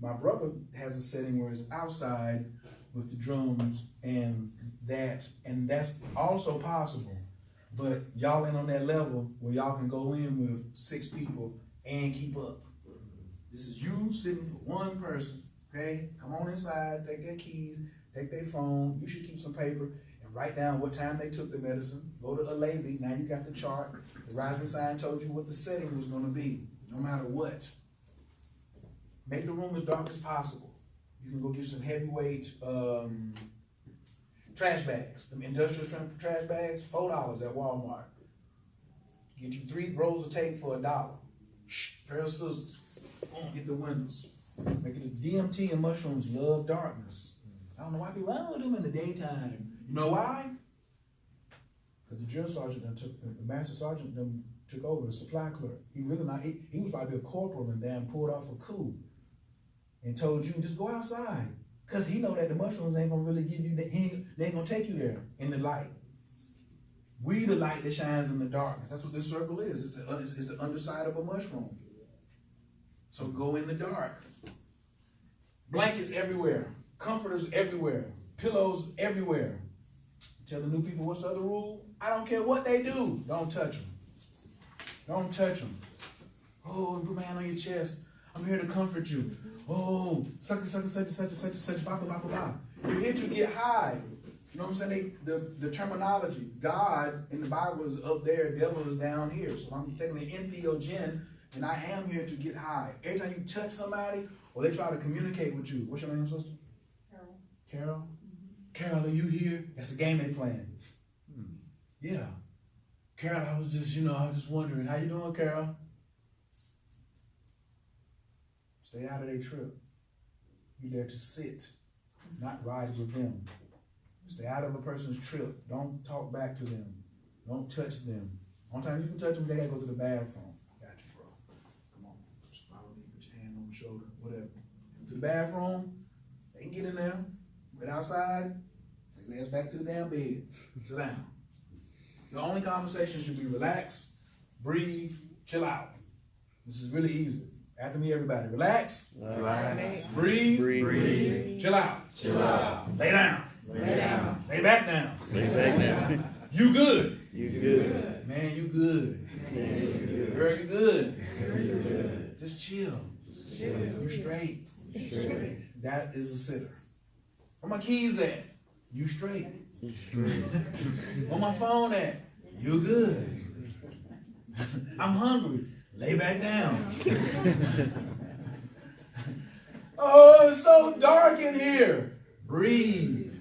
My brother has a setting where it's outside with the drums and that's also possible. But y'all ain't on that level where y'all can go in with 6 people and keep up. This is you sitting for one person, okay? Come on inside, take their keys, take their phone. You should keep some paper and write down what time they took the medicine. Go to a lady, now you got the chart. The rising sign told you what the setting was gonna be, no matter what. Make the room as dark as possible. You can go get some heavyweight trash bags, them industrial shrimp trash bags, $4 at Walmart. Get you 3 rolls of tape for $1. Pair of scissors, hit the windows. Make it a DMT and mushrooms love darkness. I don't know why people, I don't do them in the daytime. You know why? Because the drill sergeant the master sergeant took over, the supply clerk. He really not, he was probably a corporal and damn pulled off a coup and told you, just go outside. Because he know that the mushrooms ain't gonna really give you, they ain't gonna take you there in the light. We the light that shines in the darkness. That's what this circle is. It's the underside of a mushroom. So go in the dark. Blankets everywhere. Comforters everywhere. Pillows everywhere. Tell the new people, what's the other rule? I don't care what they do. Don't touch them. Don't touch them. Oh, and put my hand on your chest. I'm here to comfort you. Oh, such, blah, blah, blah, blah. You're here to get high. You know what I'm saying? The terminology. God in the Bible is up there, devil is down here. So I'm taking the entheogen, and I am here to get high. Every time you touch somebody, or they try to communicate with you. What's your name, sister? Carol. Carol? Mm-hmm. Carol, are you here? That's a game they playing. Yeah. Carol, I was just wondering. How you doing, Carol? Stay out of their trip. You're there to sit, not ride with them. Stay out of a person's trip. Don't talk back to them. Don't touch them. One time you can touch them, they gotta go to the bathroom. Got you, bro. Come on. Just follow me. Put your hand on the shoulder. Whatever. Go to the bathroom. They can get in there. Get outside. Take their ass back to the damn bed. Sit down. The only conversation should be relax, breathe, chill out. This is really easy. After me, everybody. Relax. Breathe. Chill out. Lay down. Lay back down. You good. Man, you good. Girl, you good. Just chill. You straight. That is a sitter. Where my keys at? You straight. Where my phone at? You good. I'm hungry. Lay back down. Oh, it's so dark in here. Breathe.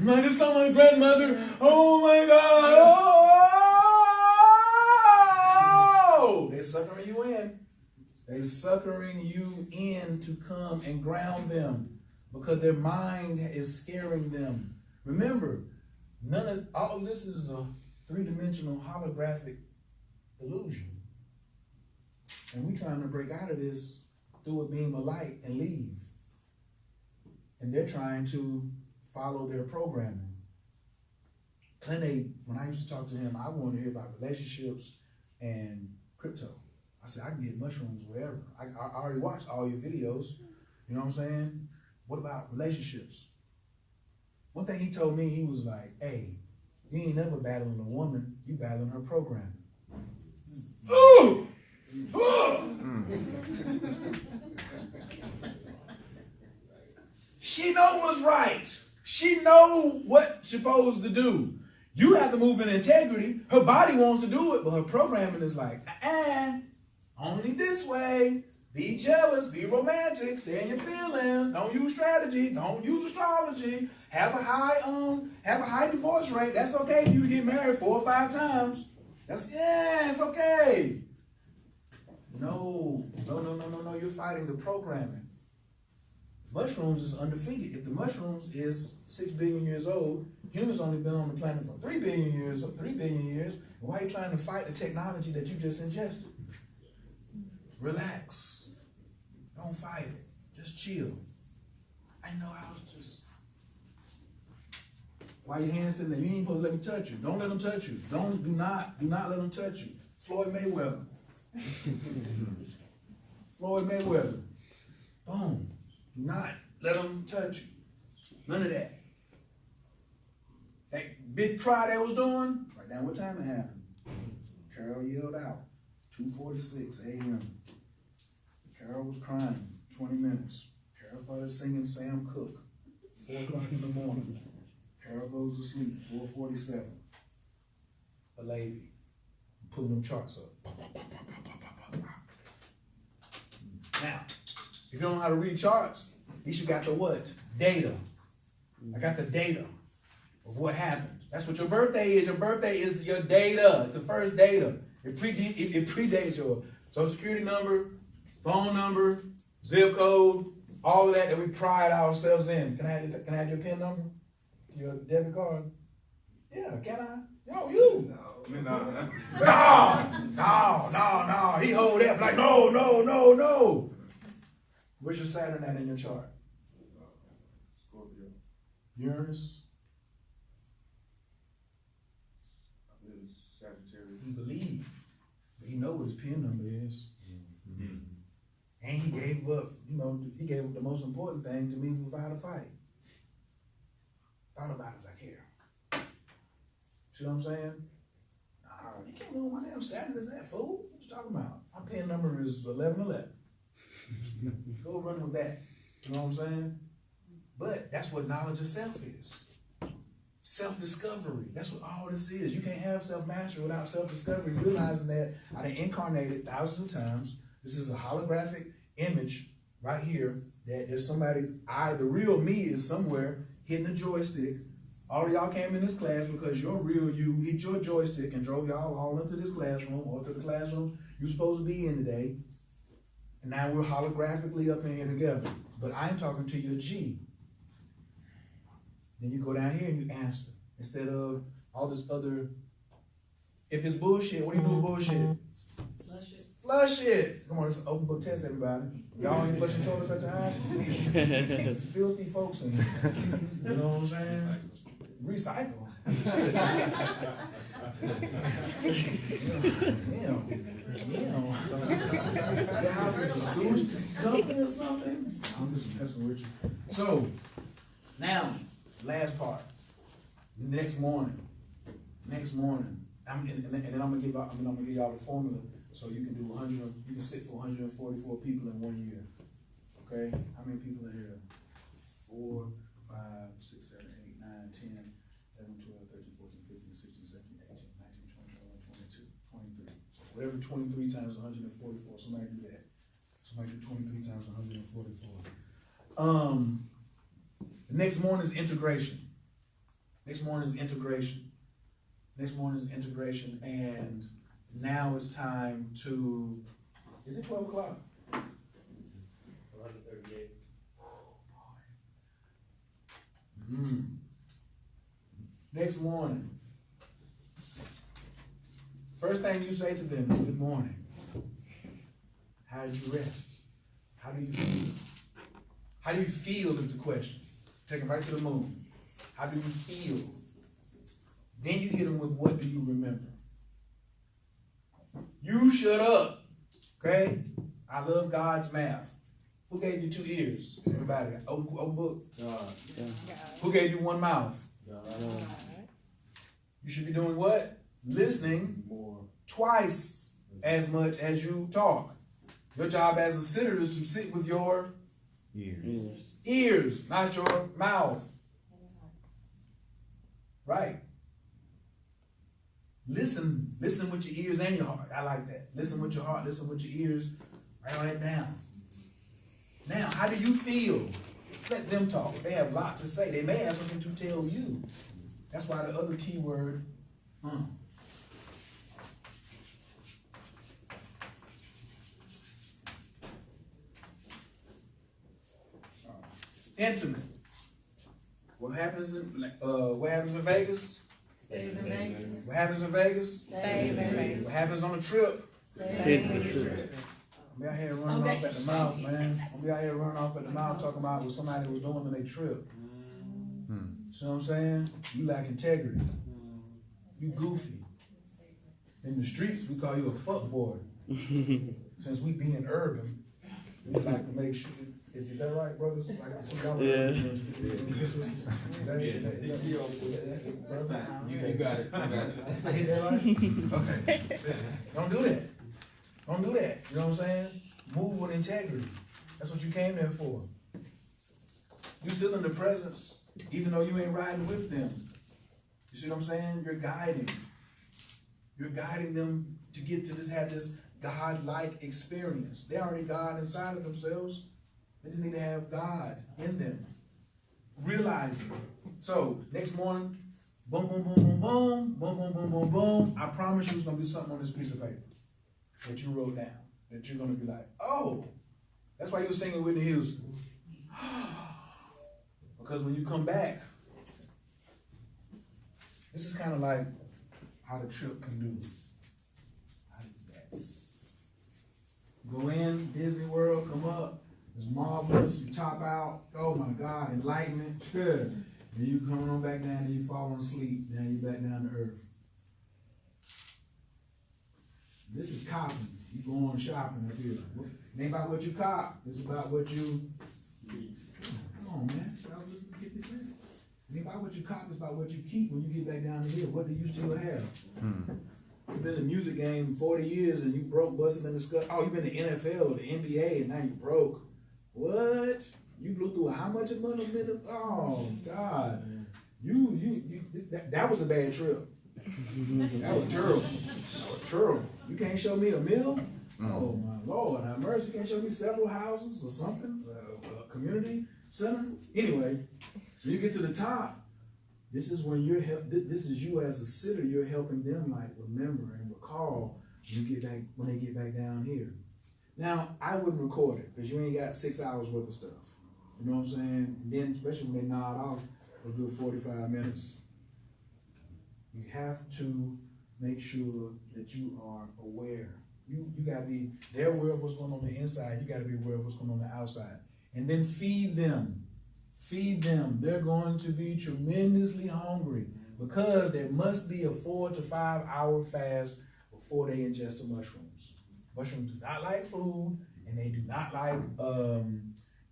Like it's on my grandmother. Oh my God. Oh! They're suckering you in. They're suckering you in to come and ground them because their mind is scaring them. Remember, all of this is a three-dimensional holographic illusion. And we're trying to break out of this through a beam of light and leave. And they're trying to follow their programming. Clint, when I used to talk to him, I wanted to hear about relationships and crypto. I said, I can get mushrooms wherever. I already watched all your videos. You know what I'm saying? What about relationships? One thing he told me, he was like, hey, you ain't never battling a woman, you battling her programming. Ooh! She know what's right. She know what she's supposed to do. You have to move in integrity. Her body wants to do it, but her programming is like, only this way. Be jealous, be romantic, stay in your feelings, don't use strategy, don't use astrology, have a high divorce rate. That's okay if you get married 4 or 5 times. It's okay. No, you're fighting the programming. Mushrooms is undefeated. If the mushrooms is 6 billion years old, humans only been on the planet for 3 billion years. Why are you trying to fight the technology that you just ingested? Relax. Don't fight it. Just chill. I know I was just. Why your hands sitting there? You ain't supposed to let me touch you. Don't let them touch you. Do not let them touch you. Floyd Mayweather. Floyd Mayweather. Boom. Do not let them touch you. None of that. That big cry they was doing, right down what time it happened. Carol yelled out, 2:46 a.m. Carol was crying, 20 minutes. Carol started singing Sam Cooke, 4 o'clock in the morning. Carol goes to sleep, 4:47. A lady, pulling them charts up. Now, if you don't know how to read charts, at least you got the what? Data. I got the data of what happened. That's what your birthday is. Your birthday is your data. It's the first data. It predates your social security number, phone number, zip code, all of that we pride ourselves in. Can I have your PIN number? Your debit card? Yeah, can I? No, you. No. No. He hold that like, no. Where's your Saturn at in your chart? Scorpio. Uranus? I believe it's Sagittarius. He believed, but he know what his PIN number is. Mm-hmm. And he gave up, he gave up the most important thing to me without a fight. Thought about it like, here. See what I'm saying? Nah, you can't know my damn Saturn is that, fool. What you talking about? My PIN number is 1111. Go run with that. You know what I'm saying? But that's what knowledge of self is. Self-discovery. That's what all this is. You can't have self-mastery without self-discovery, realizing that I done incarnated thousands of times. This is a holographic image right here that there's somebody, the real me is somewhere hitting a joystick. All of y'all came in this class because your real you hit your joystick and drove y'all all into this classroom or to the classroom you're supposed to be in today. And now we're holographically up in here together. But I'm talking to your G. Then you go down here and you answer. Instead of all this other, if it's bullshit, what do you do with bullshit? Flush it. Flush it. Come on, it's an open book test, everybody. Y'all ain't flushing toilets at the house? Filthy folks in here. You know what I'm saying? Recycle. Your house is a sewage company or something? I'm just messing with you. So, now, last part. Next morning. And then I'm gonna give y'all the formula so you can do 100. You can sit for 144 people in 1 year. Okay? How many people are here? 4, 5, 6, 7, 8, 9, 10, 11, 12, 13, 14, 15, 16, 17, Whatever 23 times 144. Somebody do that. Somebody do 23 times 144. The next morning is integration. Next morning is integration. Next morning is integration, and now it's time to, is it 12 o'clock? 11:38. Next morning. First thing you say to them is good morning. How did you rest? How do you feel? How do you feel is the question. Take them right to the moon. How do you feel? Then you hit them with what do you remember? You shut up. Okay? I love God's math. Who gave you 2 ears? Everybody. Open book. Who gave you 1 mouth? You should be doing what? Listening twice as much as you talk. Your job as a sitter is to sit with your ears, not your mouth. Right. Listen with your ears and your heart. I like that. Listen with your heart, listen with your ears. Write it down. Now, how do you feel? Let them talk. They have a lot to say. They may have something to tell you. That's why the other key word, intimate. What happens in Vegas? Stays in Vegas. What happens in Vegas? Stays in Vegas. What happens on a trip? Stays in Vegas. I'm be out here running off at the mouth, man. I'm be out here running off at the mouth talking about what somebody was doing when they trip. See what I'm saying? You lack integrity. You goofy. In the streets, we call you a fuckboy. Since we being urban, we like to make sure. Is that right, brothers? Like, Yeah. You got it. I hit that right? Okay. Don't do that. Don't do that. You know what I'm saying? Move with integrity. That's what you came there for. You still in the presence, even though you ain't riding with them. You see what I'm saying? You're guiding. You're guiding them to get to have this God-like experience. They already God inside of themselves. They just need to have God in them. Realizing. So, next morning, boom, boom, boom, boom, boom, boom, boom, boom, boom, boom. I promise you there's going to be something on this piece of paper that you wrote down. That you're going to be like, oh, that's why you were singing Whitney Houston. Because when you come back, this is kind of like how the trip can do. How do that? Go in, Disney World, come up. It's marvelous. You top out. Oh my God, enlightenment. Good. Then you come on back down and you fall asleep. Now you back down to earth. This is copping. You go on shopping up here. It ain't about what you cop. It's about what you. Come on, man. Y'all listen to 50 Cent. It ain't about what you cop. It's about what you keep when you get back down to here. What do you still have? You've been in the music game 40 years and you broke, busting in the skull. Oh, you've been in the NFL or the NBA and now you broke. What? You blew through how much a month? Oh God! That was a bad trip. That was terrible. That was terrible. You can't show me a meal? Oh my Lord! Have mercy. You can't show me several houses or something? A community center? Anyway, when you get to the top, this is when you're this is you as a sitter. You're helping them like remember and recall when they get back down here. Now, I wouldn't record it because you ain't got 6 hours worth of stuff. You know what I'm saying? And then, especially when they nod off for a good 45 minutes, you have to make sure that you are aware. You got to be, they're aware of what's going on the inside. You got to be aware of what's going on the outside. And then feed them. Feed them. They're going to be tremendously hungry because there must be a 4 to 5 hour fast before they ingest the mushrooms. Mushrooms do not like food, and they do not like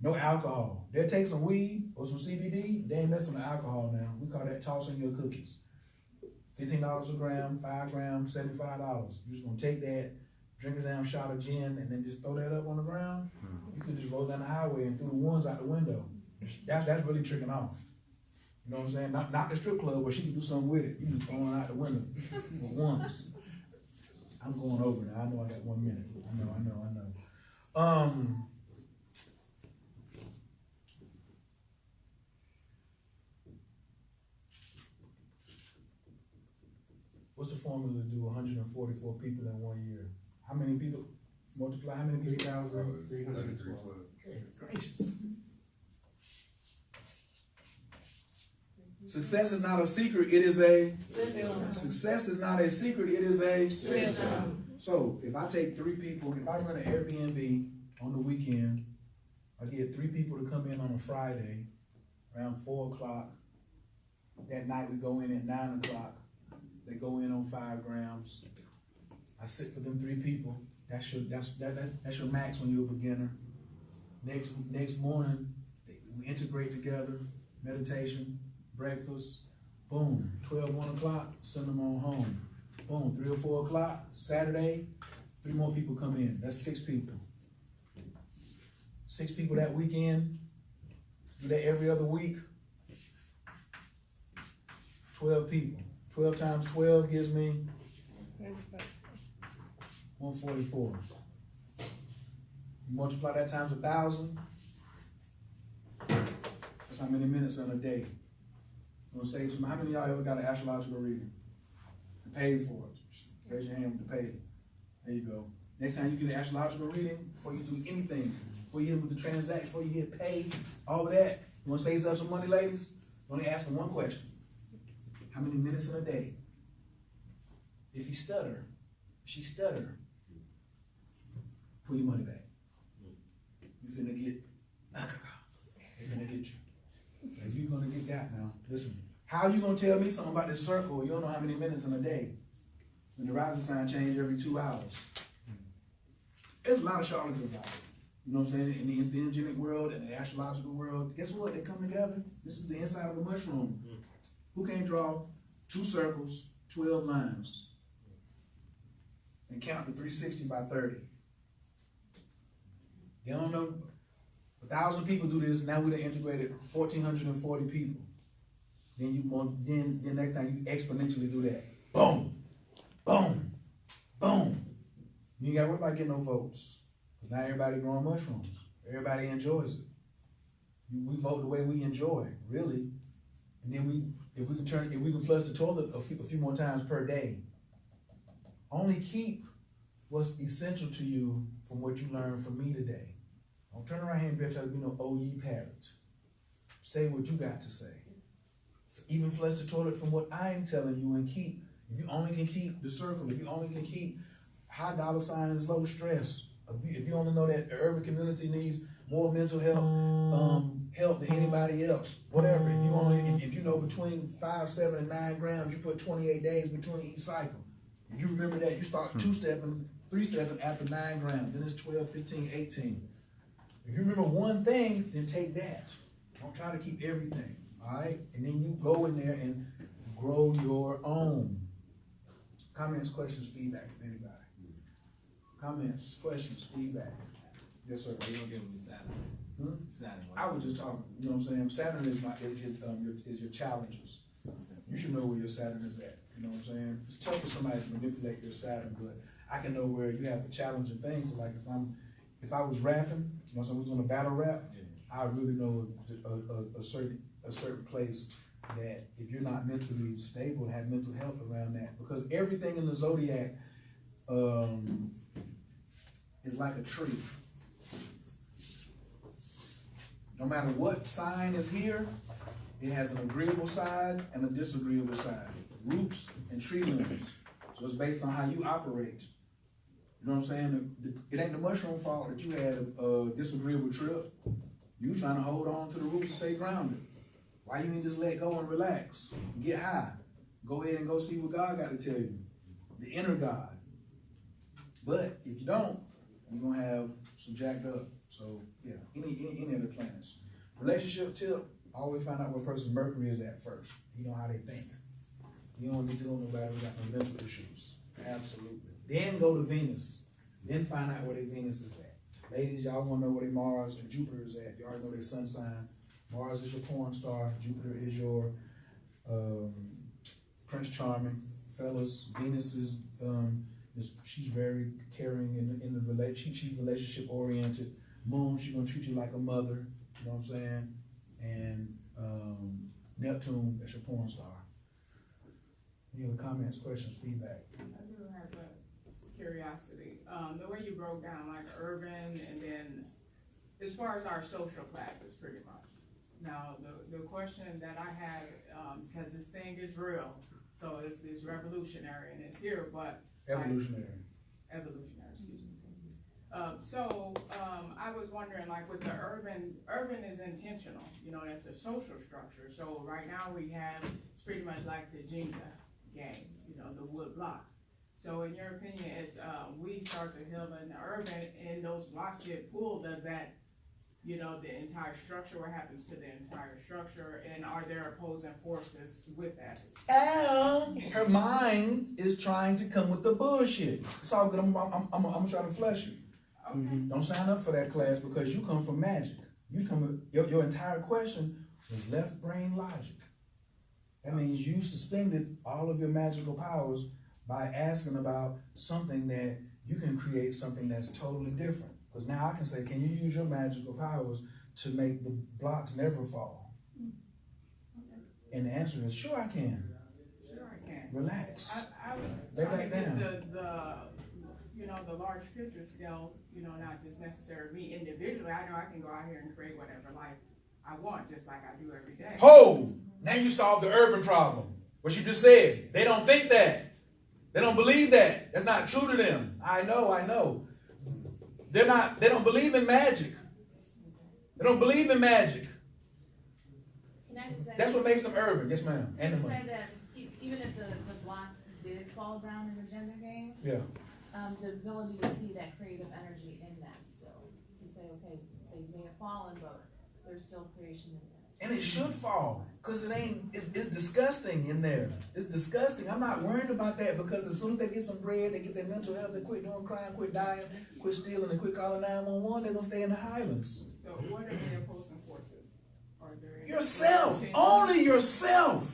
no alcohol. They'll take some weed or some CBD. They ain't messing with alcohol now. We call that tossing your cookies. $15 a gram, 5 grams, $75. You're just gonna take that, drink a damn shot of gin, and then just throw that up on the ground. You could just roll down the highway and throw the ones out the window. That's really tricking off. You know what I'm saying? Not the strip club where she can do something with it. You just throwing it out the window with ones. I'm going over now. I know I got 1 minute. I know. What's the formula to do 144 people in 1 year? How many people? Multiply how many people? 3,312. Good gracious. Success is not a secret, it is a success is not a secret, it is a so if I take 3 people, if I run an Airbnb on the weekend, I get 3 people to come in on a Friday around 4 o'clock. That night we go in at 9 o'clock. They go in on 5 grams. I sit for them 3 people. That's your max when you're a beginner. Next morning, we integrate together, meditation, breakfast, boom, 12, 1 o'clock, send them on home. Boom, 3 or 4 o'clock, Saturday, 3 more people come in. That's 6 people. 6 people that weekend, do that every other week, 12 people. 12 times 12 gives me 144. You multiply that times 1,000. That's how many minutes in a day. You gonna save some? How many of y'all ever got an astrological reading? And paid for it? Raise your hand to pay. There you go. Next time you get an astrological reading, before you do anything, before you hit with the transaction, before you hit pay, all of that, you wanna save yourself some money, ladies? You only ask them one question. How many minutes in a day? If you stutter, she stutter, pull your money back. You finna get, they finna get you. And you gonna get that now. Listen, how you gonna tell me something about this circle? You don't know how many minutes in a day. When the rising sign change every 2 hours. There's a lot of charlatans out there. You know what I'm saying? In the energetic world and the astrological world, guess what? They come together. This is the inside of the mushroom. Who can't draw 2 circles, 12 lines, and count to 360 by 30? They don't know. 1,000 people do this. Now we done integrated 1,440 people. Then next time you exponentially do that. Boom, boom, boom. You ain't got to worry about getting no votes. Because now everybody growing mushrooms. Everybody enjoys it. We vote the way we enjoy, really. And then if we can flush the toilet a few more times per day. Only keep what's essential to you from what you learned from me today. Don't turn around here and try to be no oh ye parrot. Say what you got to say. Even flush the toilet from what I'm telling you and keep. If you only can keep the circle, if you only can keep high dollar signs, low stress, if you only know that the urban community needs more mental health help than anybody else, whatever. If you know between 5, 7, and 9 grams, you put 28 days between each cycle. If you remember that, you start 2-stepping, 3-stepping after 9 grams, then it's 12, 15, 18. If you remember one thing, then take that. Don't try to keep everything, all right? And then you go in there and grow your own. Comments, questions, feedback from anybody. Comments, questions, feedback. Yes, sir. You don't give them Saturn. Saturn. I was just talking, you know what I'm saying? Saturn is your challenges. You should know where your Saturn is at. You know what I'm saying? It's tough for somebody to manipulate your Saturn, but I can know where you have the challenging things. So like if I was rapping, you know, someone was doing a battle rap, I really know a certain place that if you're not mentally stable and have mental health around that, because everything in the zodiac is like a tree. No matter what sign is here, it has an agreeable side and a disagreeable side. Roots and tree limbs. So it's based on how you operate. You know what I'm saying? It ain't the mushroom fault that you had a disagreeable trip. You trying to hold on to the roots and stay grounded. Why you ain't just let go and relax? Get high. Go ahead and go see what God got to tell you. The inner God. But if you don't, you're going to have some jacked up. So, yeah, any of the planets. Relationship tip, always find out where a person's Mercury is at first. You know how they think. You don't be dealing with nobody who got no mental issues. Absolutely. Then go to Venus. Then find out where their Venus is at. Ladies, y'all want to know where their Mars and Jupiter is at. You already know their sun sign. Mars is your porn star. Jupiter is your Prince Charming. Fellas, Venus is She's very caring in the relation. She's relationship oriented. Moon, she's gonna treat you like a mother. You know what I'm saying? And Neptune, that's your porn star. Any other comments, questions, feedback? I do have a curiosity. The way you broke down like urban and then as far as our social classes pretty much. Now, the question that I had, because this thing is real, so it's revolutionary and it's here, but. Evolutionary. Evolutionary, excuse me. I was wondering, like with the urban is intentional, you know, that's a social structure. So right now we have, it's pretty much like the Jenga game, you know, the wood blocks. So in your opinion, as we start to heal in the urban and those blocks get pulled, does that, you know, the entire structure, what happens to the entire structure, and are there opposing forces with that? Her mind is trying to come with the bullshit. It's all good. I'm trying to flush you. Okay. Don't sign up for that class because you come from magic. You come with, your entire question was left brain logic. That means you suspended all of your magical powers by asking about something that you can create something that's totally different. Because now I can say, can you use your magical powers to make the blocks never fall? Okay. And the answer is, sure I can. Sure I can. Relax. I was Lay trying to back get the you know, the large picture scale, you know, not just necessarily me individually. I know I can go out here and create whatever life I want, just like I do every day. Ho! Now you solved the urban problem. What you just said. They don't think that. They don't believe that. That's not true to them. I know. They don't believe in magic. They don't believe in magic. Can I just say? That's what makes them urban. Yes, ma'am. Can I And just the say money. that even if the blocks did fall down in the gender game, Yeah. the ability to see that creative energy in that still, to say, okay, they may have fallen, but there's still creation in there. And it should fall. Because it's disgusting in there. It's disgusting. I'm not worried about that because as soon as they get some bread, they get their mental health, they quit doing crime, quit dying, quit stealing, and quit calling 911, they're going to stay in the Highlands. So what are the opposing forces? Are there any- Yourself. Only yourself.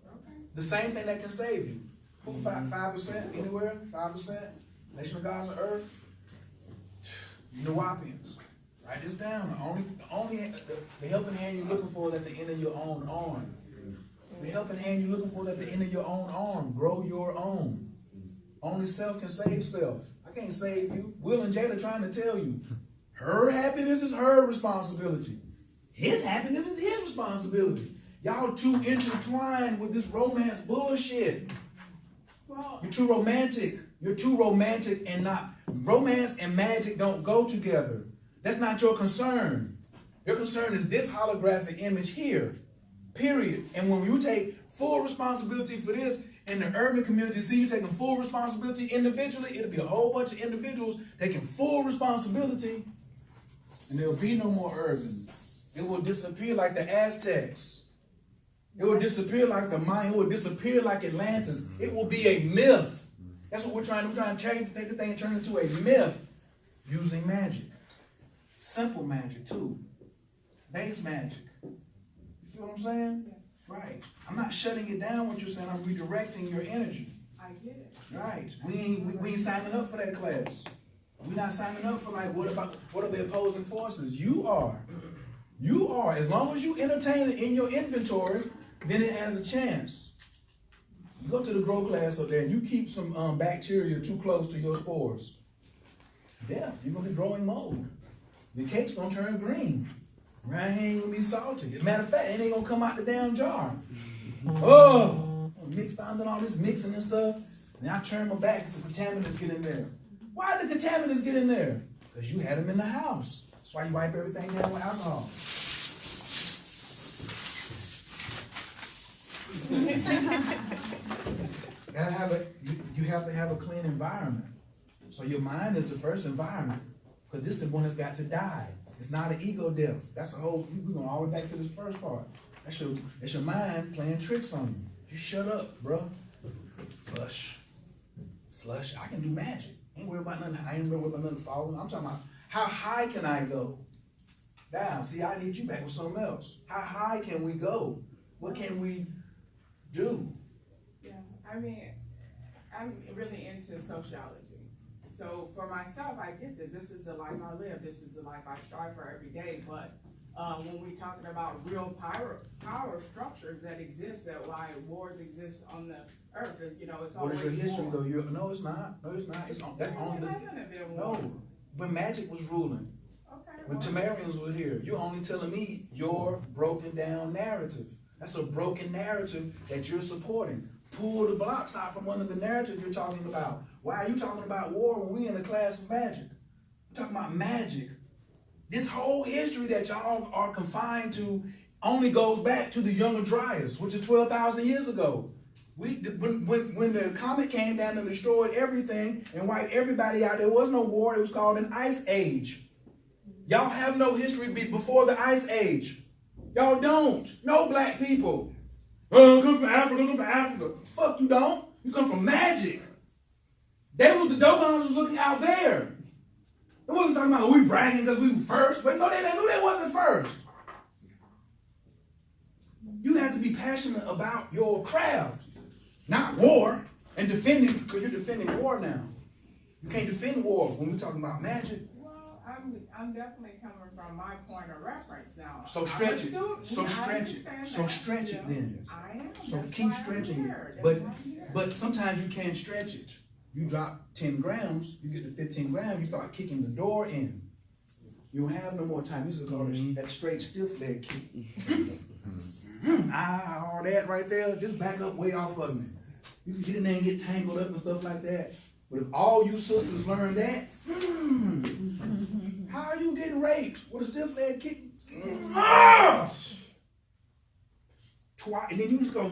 Okay. The same thing that can save you. 5% anywhere? 5%? Nation of Gods on Earth? Nuwapians. Write this down. The helping hand you're looking for is at the end of your own arm. The helping hand you're looking for is at the end of your own arm. Grow your own. Only self can save self. I can't save you. Will and Jada trying to tell you. Her happiness is her responsibility. His happiness is his responsibility. Y'all too intertwined with this romance bullshit. Well, You're too romantic. You're too romantic and not. Romance and magic don't go together. That's not your concern. Your concern is this holographic image here. Period. And when you take full responsibility for this in the urban community, see you taking full responsibility individually, it'll be a whole bunch of individuals taking full responsibility, and there'll be no more urban. It will disappear like the Aztecs. It will disappear like the Mayan. It will disappear like Atlantis. It will be a myth. That's what we're trying to change, take the thing and turn it into a myth using magic. Simple magic too. Base magic. You feel what I'm saying? Yes. Right. I'm not shutting it down what you're saying. I'm redirecting your energy. I get it. Right. We ain't signing up for that class. We're not signing up for like, what are the opposing forces? You are. You are. As long as you entertain it in your inventory, then it has a chance. You go to the grow class up there and you keep some bacteria too close to your spores. Yeah, you're going to be growing mold. The cake's going to turn green. Right here ain't going to be salty. As a matter of fact, it ain't going to come out the damn jar. Oh, found all this mixing and stuff. And I turn my back, some contaminants get in there. Why did the contaminants get in there? Because you had them in the house. That's why you wipe everything down with alcohol. You have to have a clean environment. So your mind is the first environment. Because this is the one that's got to die. It's not an ego death. That's the whole, we're going all the way back to this first part. That's your mind playing tricks on you. You shut up, bro. Flush. I can do magic. I ain't worried about nothing. I ain't worried about nothing falling. I'm talking about how high can I go? Down. See, I hit you back with something else. How high can we go? What can we do? Yeah, I mean, I'm really into sociology. So for myself, I get this. This is the life I live. This is the life I strive for every day. But when we're talking about real power structures that exist, that why wars exist on the earth, you know, it's What always is your history war. though? No, it's not. No, it's not. That's Well, only it hasn't been no. war. When magic was ruling, Okay. when well, Tamarians were here, you're only telling me your broken down narrative. That's a broken narrative that you're supporting. Pull the blocks out from under the narrative you're talking about. Why are you talking about war when we in a class of magic? We're talking about magic. This whole history that y'all are confined to only goes back to the Younger Dryas, which is 12,000 years ago. When the comet came down and destroyed everything and wiped everybody out, there was no war. It was called an ice age. Y'all have no history before the ice age. Y'all don't. No black people. Oh, I come from Africa, I come from Africa. Fuck, you don't. You come from magic. The Dogons was looking out there. It wasn't talking about we bragging because we were first. But no, they knew they wasn't first. You have to be passionate about your craft, not war, and defending, because you're defending war now. You can't defend war when we're talking about magic. Well, I'm definitely coming from my point of reference now. So stretch I'm a it. student. So I stretch it. understand So that. stretch it Yeah, then. I am. So That's keep why I'm stretching here. it. That's why I'm here. But sometimes you can't stretch it. You drop 10 grams, you get to 15 grams, you start kicking the door in. You don't have no more time. You just call it that straight stiff leg kick. All that right there, just back up way off of me. You can get in there and get tangled up and stuff like that. But if all you sisters learn that, how are you getting raped with a stiff leg kick? Twice, and then you just go,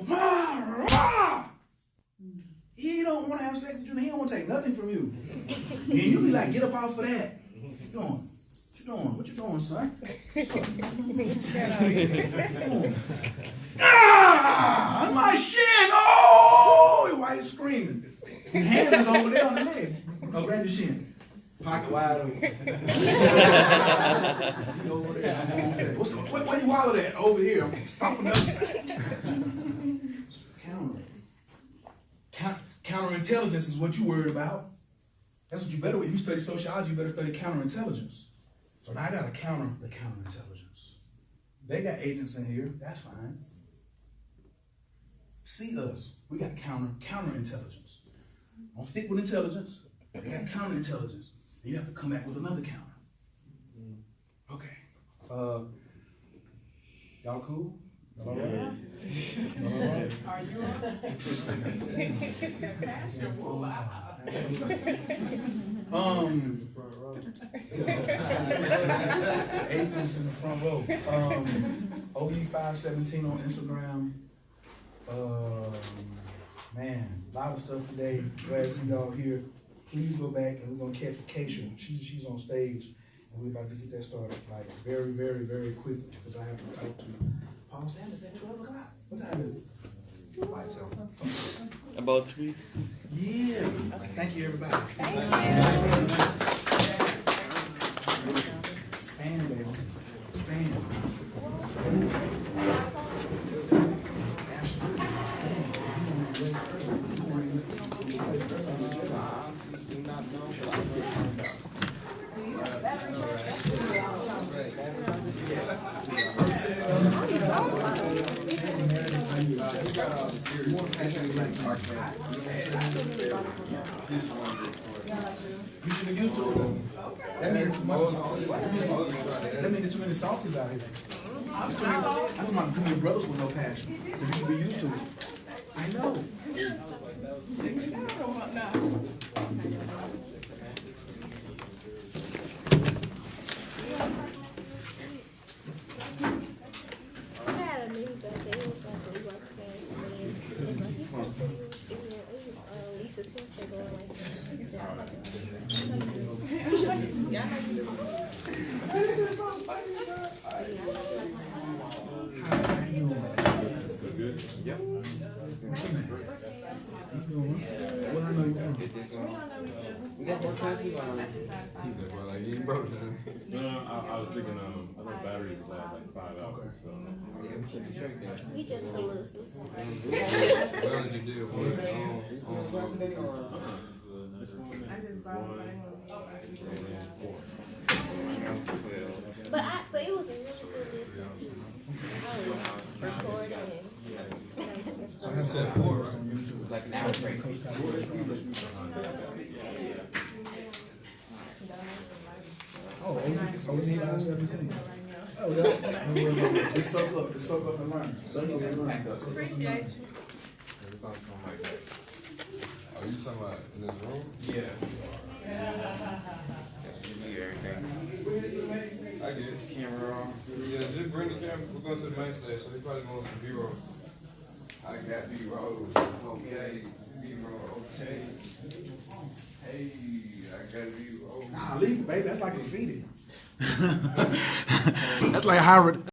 he don't want to have sex with you, and he don't want to take nothing from you. And you be like, get up off of that. What you doing? What you doing? What you doing, son? Ah, my shin! Oh, why you screaming? His hands is over there on the leg. Oh, grab your shin. Pocket wide open. You over there. I'm over there. Where you wallet at? Over here. I'm stomping up. Counterintelligence is what you worried about. That's what you better, if you study sociology, you better study counterintelligence. So now I gotta counter the counterintelligence. They got agents in here, that's fine. See us, we got counterintelligence. Don't stick with intelligence, they got counterintelligence. And you have to come back with another counter. Okay. Y'all cool? Y'all all right? Yeah. Y'all all right? Are you on? Pastor, wow. Ace in the front row. OE517 on Instagram. Man, a lot of stuff today. Glad to see y'all here. Please go back and we're gonna catch Keisha. She's on stage and we're about to get that started like very, very, very quickly because I have to talk to Paul Stamps at 12 o'clock. What time is it? About 3. Yeah. Thank you, everybody. Stand, baby. Stand. You should be used to it. That means too many softies out here. I'm talking about too many brothers with no passion. You should be used to it. I know. What I know you from? this We on. don't know each other. We got more classes on. I just started He's following like, her. well, like, you ain't broke none. No, I was thinking, I think batteries last like 5 hours, so. Yeah, we should be straight there. We just elusive. What else did you do? I just bought One, the and then 4. But it was a really good listen to. I was recording. So I have said 4 right on YouTube. Like an hour break. Oh, OT by 17. Oh, yeah. Just soak up and learn. Soak up and learn. Appreciate you. Are you talking about in this room? Yeah. I guess. Camera on. Yeah, just bring the camera. We're going to the main stage, so they probably want some B-roll. I got B-roll. Okay. B-roll. Okay. Hey, I got B-roll. Nah, leave it, baby. That's like graffiti. That's like Howard.